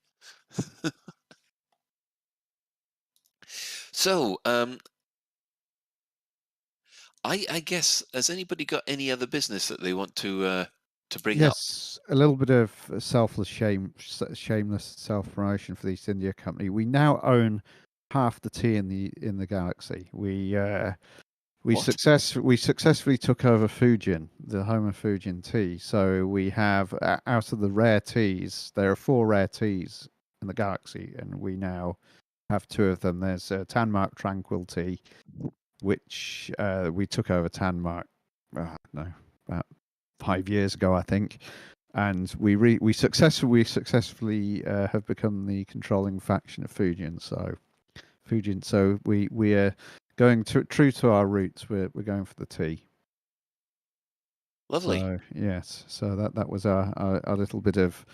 So, I guess, has anybody got any other business that they want to bring up? Yes, a little bit of shameless self-promotion for the East India Company. We now own half the tea in the galaxy. We successfully took over Fujin, the home of Fujin tea. So we have, out of the rare teas, there are 4 rare teas in the galaxy, and we now have 2 of them. There's Tanmark Tranquil Tea, which we took over Tanmark, about 5 years ago, I think, and we successfully have become the controlling faction of Fujin. So we are going true to our roots. We're going for the tea. Lovely. So, yes. So that was our little bit of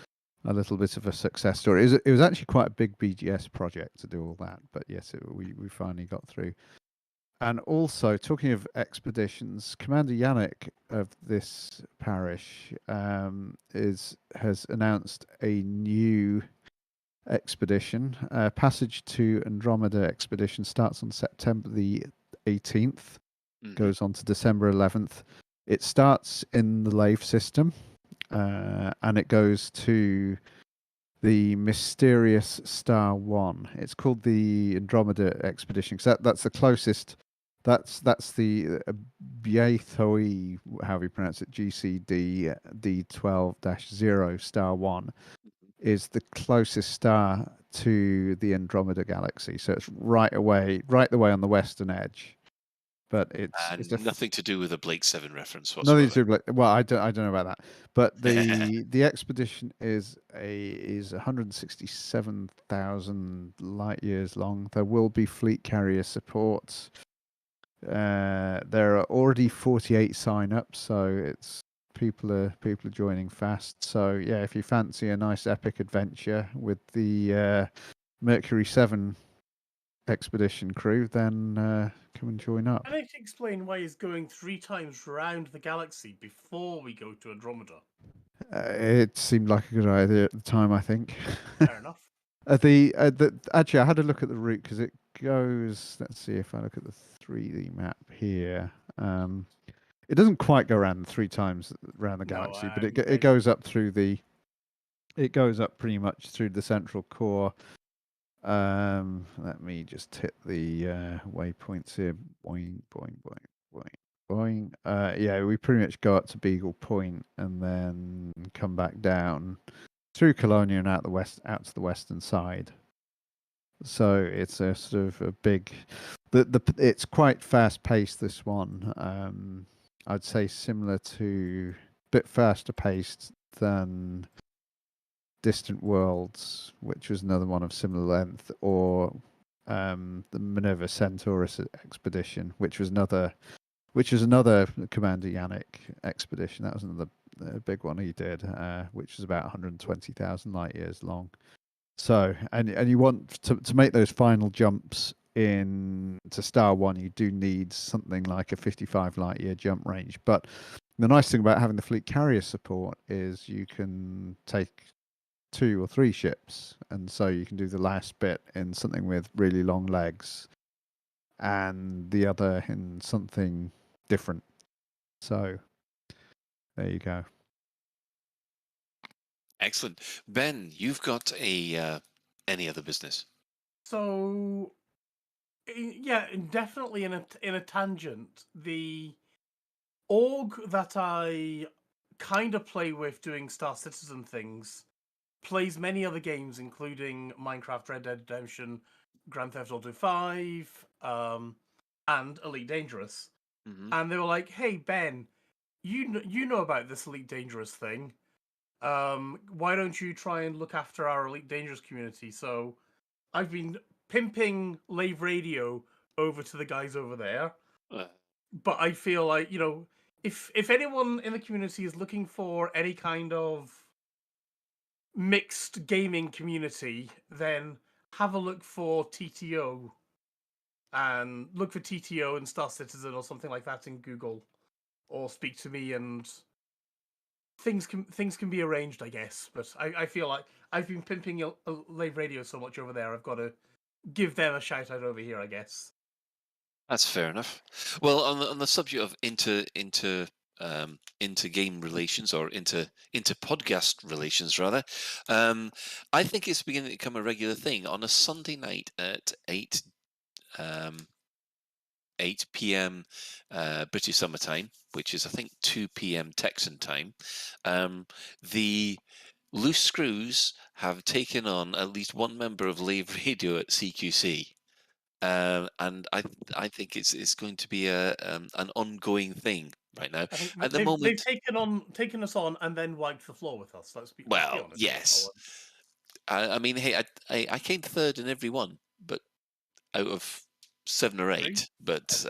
a success story. It was actually quite a big BGS project to do all that, but yes, we finally got through. And also, talking of expeditions, Commander Yannick of this parish has announced a new expedition. Passage to Andromeda expedition starts on September the 18th, goes on to December 11th. It starts in the Lave system, and it goes to the mysterious Star 1. It's called the Andromeda expedition because that's the closest. That's the Biathoi, however you pronounce it, GCD D12-0 Star 1 is the closest star to the Andromeda galaxy. So it's right the way on the western edge. But it's nothing to do with a Blake 7 reference whatsoever. Nothing to do with, well, I don't know about that. But the expedition is 167,000 light years long. There will be fleet carrier support. There are already 48 sign-ups, so it's people are joining fast. So yeah, if you fancy a nice epic adventure with the Mercury 7 expedition crew, then come and join up. Can I explain why he's going 3 times round the galaxy before we go to Andromeda? It seemed like a good idea at the time, I think. Fair enough. Actually, I had a look at the route because it goes. Let's see if I look at the 3D map here. It doesn't quite go around 3 times around the galaxy, but it goes up through the. It goes up pretty much through the central core. Let me just hit the waypoints here. Boing, boing, boing, boing, boing. Yeah, we pretty much go up to Beagle Point and then come back down through Colonia and out to the western side. So it's a sort of a big. It's quite fast paced. This one, I'd say, similar to a bit faster paced than Distant Worlds, which was another one of similar length, or the Minerva Centaurus expedition, which was another Commander Yannick expedition. That was another big one he did, which was about 120,000 light years long. So, and you want to make those final jumps into Star 1, you do need something like a 55 light year jump range. But the nice thing about having the fleet carrier support is you can take 2 or 3 ships, and so you can do the last bit in something with really long legs and the other in something different. So there you go. Excellent. Ben, you've got any other business? So, yeah, definitely in a tangent. The org that I kind of play with doing Star Citizen things plays many other games, including Minecraft, Red Dead Redemption, Grand Theft Auto 5, and Elite Dangerous. Mm-hmm. And they were like, "Hey Ben, you know about this Elite Dangerous thing? Why don't you try and look after our Elite Dangerous community?" So I've been pimping Lave Radio over to the guys over there. But I feel like, if anyone in the community is looking for any kind of mixed gaming community, then have a look for TTO. And look for TTO and Star Citizen or something like that in Google. Or speak to me, and things can be arranged, I guess. But I feel like I've been pimping Lave Radio so much over there, I've got to give them a shout out over here, I guess. That's fair enough. Well, on the subject of inter-game relations, or inter podcast relations rather, I think it's beginning to become a regular thing on a Sunday night at 8 p.m. British Summer Time, which is I think 2 p.m. Texan time. The Loose Screws have taken on at least one member of Lave Radio at CQC. And I think it's going to be an ongoing thing right now. At the moment, they've taken us on and then wiped the floor with us. Let's be honest. Yes. I mean, hey, I came third in every one, but out of 7 or 8. But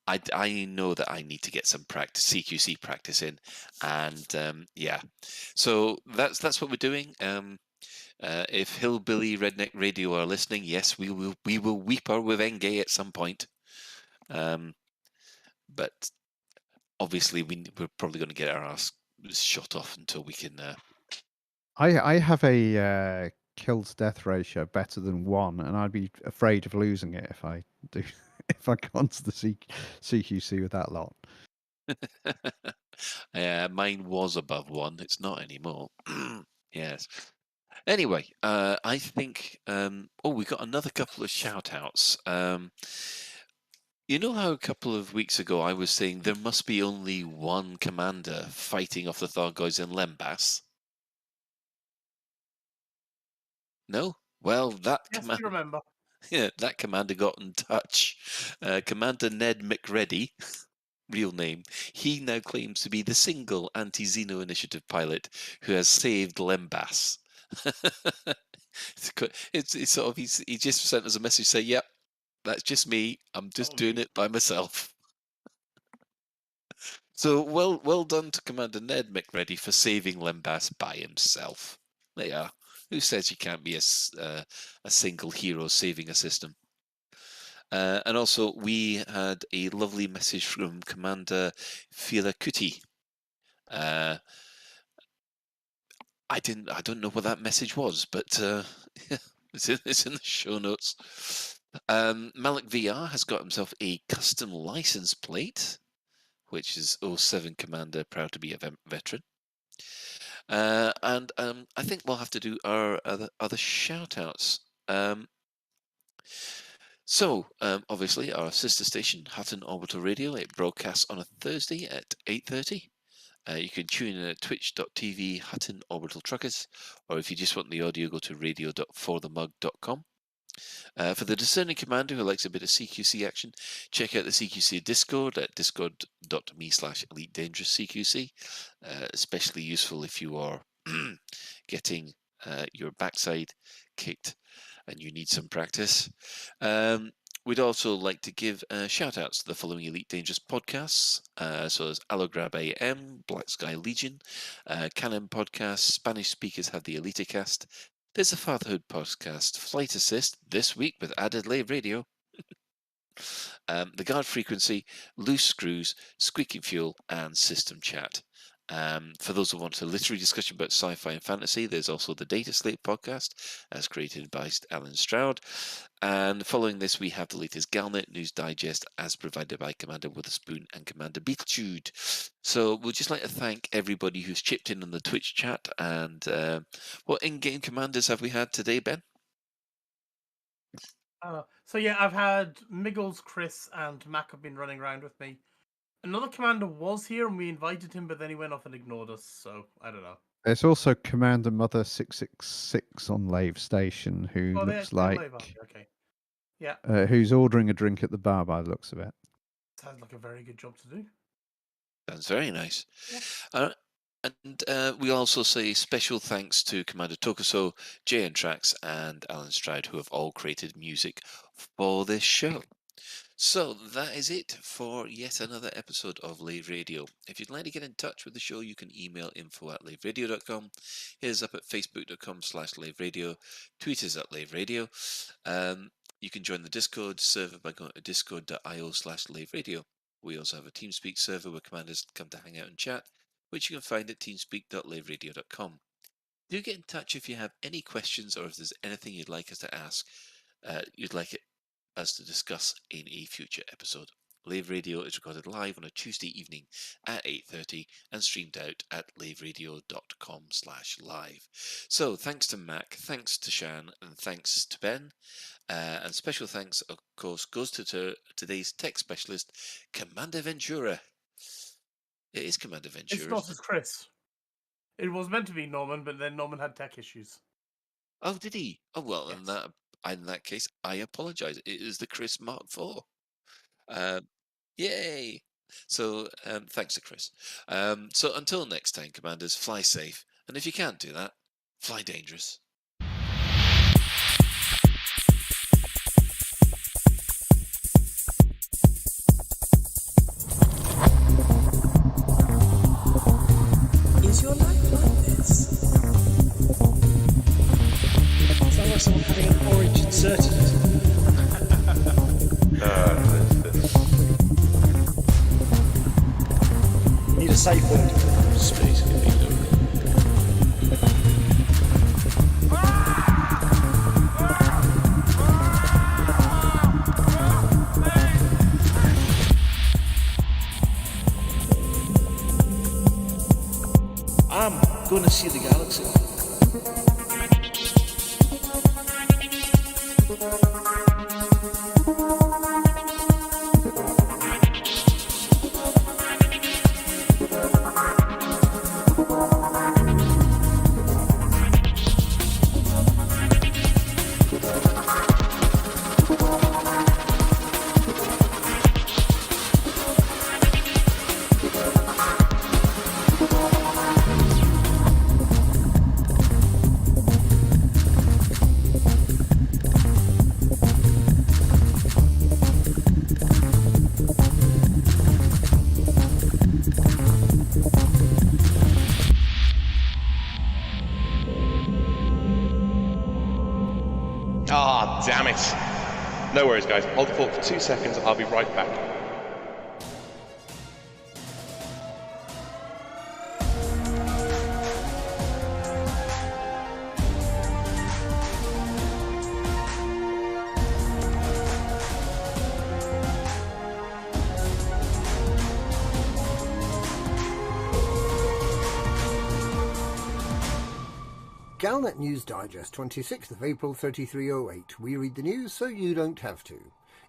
I know that I need to get some CQC practice in, and yeah. So that's what we're doing. If Hillbilly Redneck Radio are listening, yes, we will weep our Wivenge at some point. But obviously, we're probably going to get our ass shot off until we can. I have a kills death ratio better than 1, and I'd be afraid of losing it if I got to the CQC with that lot. Mine was above 1. It's not anymore. Yes. Anyway, I think. We got another couple of shout-outs. You know how a couple of weeks ago I was saying there must be only one commander fighting off the Thargoids in Lembas? No? Well, that Yes, you remember. Yeah, that commander got in touch. Commander Ned McReady, real name, he now claims to be the single anti-Xeno initiative pilot who has saved Lembas. It's sort of he just sent us a message say, "Yep, That's just me. I'm just doing it by myself. So well done to Commander Ned McReady for saving Limbas by himself. There you are. Who says you can't be a single hero saving a system? And also, we had a lovely message from Commander Filakuti. I don't know what that message was, but it's in the show notes. Malik VR has got himself a custom license plate, which is 07 Commander, proud to be a veteran. And I think we'll have to do our other shout-outs. So, obviously, our sister station, Hutton Orbital Radio, it broadcasts on a Thursday at 8:30. You can tune in at twitch.tv Hutton Orbital Truckers, or if you just want the audio, go to radio.forthemug.com. For the discerning commander who likes a bit of CQC action, check out the CQC Discord at discord.me/EliteDangerousCQC. Especially useful if you are getting your backside kicked and you need some practice. We'd also like to give shout-outs to the following Elite Dangerous podcasts. So there's Allograb AM, Black Sky Legion, Canon Podcast, Spanish speakers have the Elitecast. There's a Fatherhood podcast, Flight Assist, this week with added Lave Radio. The Guard Frequency, Loose Screws, Squeaking Fuel, and System Chat. For those who want a literary discussion about sci-fi and fantasy, there's also the Data Slate podcast, as created by Alan Stroud. And following this, we have the latest Galnet News Digest, as provided by Commander Witherspoon and Commander Beetlejude. So we'd just like to thank everybody who's chipped in on the Twitch chat. And what in-game commanders have we had today, Ben? So yeah, I've had Miggles, Chris, and Mac have been running around with me. Another commander was here, and we invited him, but then he went off and ignored us. So I don't know. There's also Commander Mother 666 on Lave Station, who looks like okay. Yeah, who's ordering a drink at the bar by the looks of it. Sounds like a very good job to do. Sounds very nice. Yeah. And we also say special thanks to Commander Tokuso, JN Trax, and Alan Stroud, who have all created music for this show. So that is it for yet another episode of Lave Radio. If you'd like to get in touch with the show, you can email info@laveradio.com, hit us up at facebook.com/laveradio, tweet us at Lave Radio. You can join the Discord server by going to discord.io/laveradio. We also have a TeamSpeak server where commanders come to hang out and chat, which you can find at teamspeak.laveradio.com. Do get in touch if you have any questions or if there's anything you'd like us to ask, us to discuss in a future episode. Lave Radio is recorded live on a Tuesday evening at 8:30 and streamed out at laveradio.com/live. So thanks to Mac, thanks to Shan, and thanks to Ben. And special thanks, of course, goes to today's tech specialist, Commander Ventura. It is Commander Ventura. It's not as Chris. It was meant to be Norman, but then Norman had tech issues. Oh, did he? Oh, well, yes. In that case, I apologise. It is the Chris Mark IV. Yay! So, thanks to Chris. So, until next time, Commanders, fly safe. And if you can't do that, fly dangerous. Is your life like this? Sounds like someone having an orange inserted. Need a safe word. Space can be done. I'm gonna see the galaxy. Ah, damn it. No worries, guys. Hold the fort for 2 seconds. I'll be right back. Galnet News Digest, 26th of April 3308. We read the news so you don't have to.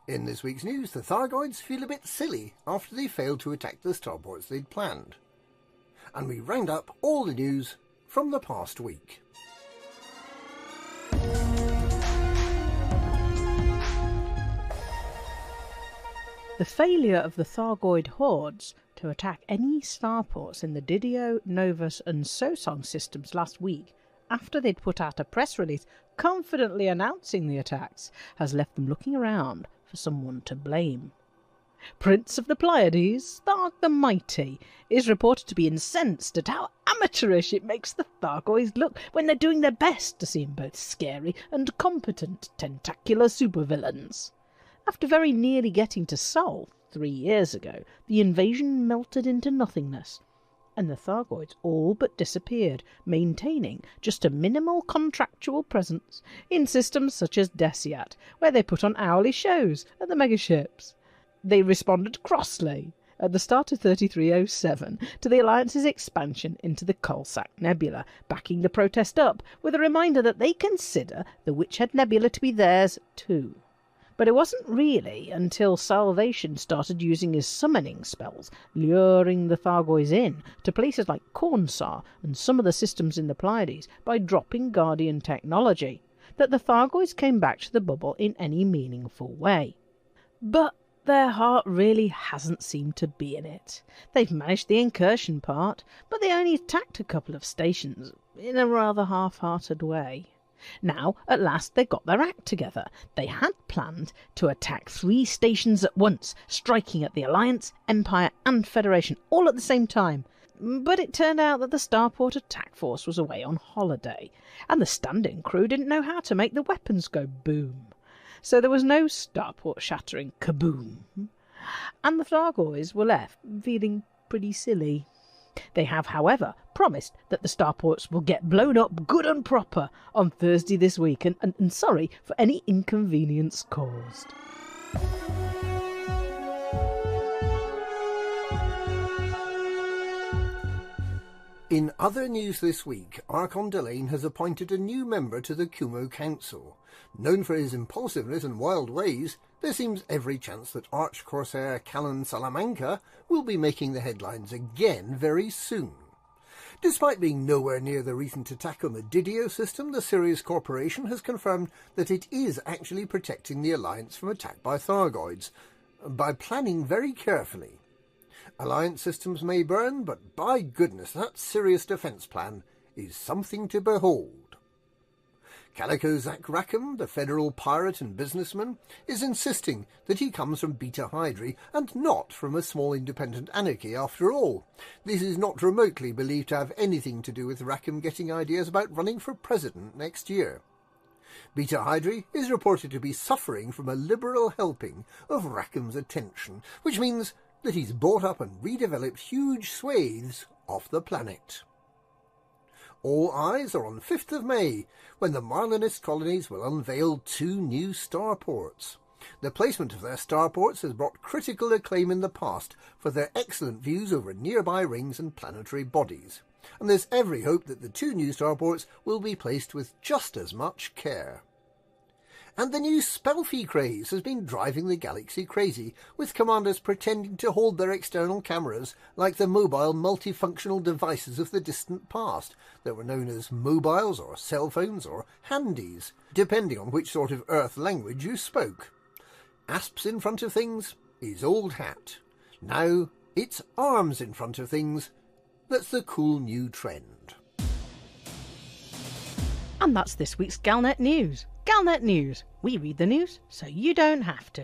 In this week's news, the Thargoids feel a bit silly after they failed to attack the starports they'd planned. And we round up all the news from the past week. The failure of the Thargoid hordes to attack any starports in the Didio, Novus and Sosong systems last week, after they'd put out a press release confidently announcing the attacks, has left them looking around for someone to blame. Prince of the Pleiades, Tharg the Mighty, is reported to be incensed at how amateurish it makes the Thargoids look when they're doing their best to seem both scary and competent tentacular supervillains. After very nearly getting to Sol 3 years ago, the invasion melted into nothingness, and the Thargoids all but disappeared, maintaining just a minimal contractual presence in systems such as Desiat, where they put on hourly shows at the megaships. They responded crossly at the start of 3307 to the Alliance's expansion into the Coalsack Nebula, backing the protest up with a reminder that they consider the Witchhead Nebula to be theirs too. But it wasn't really until Salvation started using his summoning spells, luring the Thargoids in to places like Cornsar and some of the systems in the Pleiades by dropping Guardian technology, that the Thargoids came back to the bubble in any meaningful way. But their heart really hasn't seemed to be in it. They've managed the incursion part, but they only attacked a couple of stations in a rather half-hearted way. Now, at last, they got their act together. They had planned to attack 3 stations at once, striking at the Alliance, Empire and Federation all at the same time. But it turned out that the Starport attack force was away on holiday, and the stand-in crew didn't know how to make the weapons go boom. So there was no Starport shattering kaboom. And the Thargoids were left feeling pretty silly. They have, however, promised that the starports will get blown up good and proper on Thursday this week, and sorry for any inconvenience caused. In other news this week, Archon Delane has appointed a new member to the Kumo Council. Known for his impulsiveness and wild ways, there seems every chance that Arch-Corsair Callan Salamanca will be making the headlines again very soon. Despite being nowhere near the recent attack on the Didio system, the Sirius Corporation has confirmed that it is actually protecting the Alliance from attack by Thargoids, by planning very carefully. Alliance systems may burn, but by goodness, that Sirius defence plan is something to behold. Calico Zach Rackham, the federal pirate and businessman, is insisting that he comes from Beta Hydri and not from a small independent anarchy after all. This is not remotely believed to have anything to do with Rackham getting ideas about running for president next year. Beta Hydri is reported to be suffering from a liberal helping of Rackham's attention, which means that he's bought up and redeveloped huge swathes of the planet. All eyes are on 5th of May, when the Marlinist colonies will unveil 2 new starports. The placement of their starports has brought critical acclaim in the past for their excellent views over nearby rings and planetary bodies, and there's every hope that the 2 new starports will be placed with just as much care. And the new Spelfie craze has been driving the galaxy crazy, with commanders pretending to hold their external cameras like the mobile multifunctional devices of the distant past that were known as mobiles or cell phones or handies, depending on which sort of Earth language you spoke. Asps in front of things is old hat. Now it's arms in front of things that's the cool new trend. And that's this week's Galnet News. Galnet News. We read the news so you don't have to.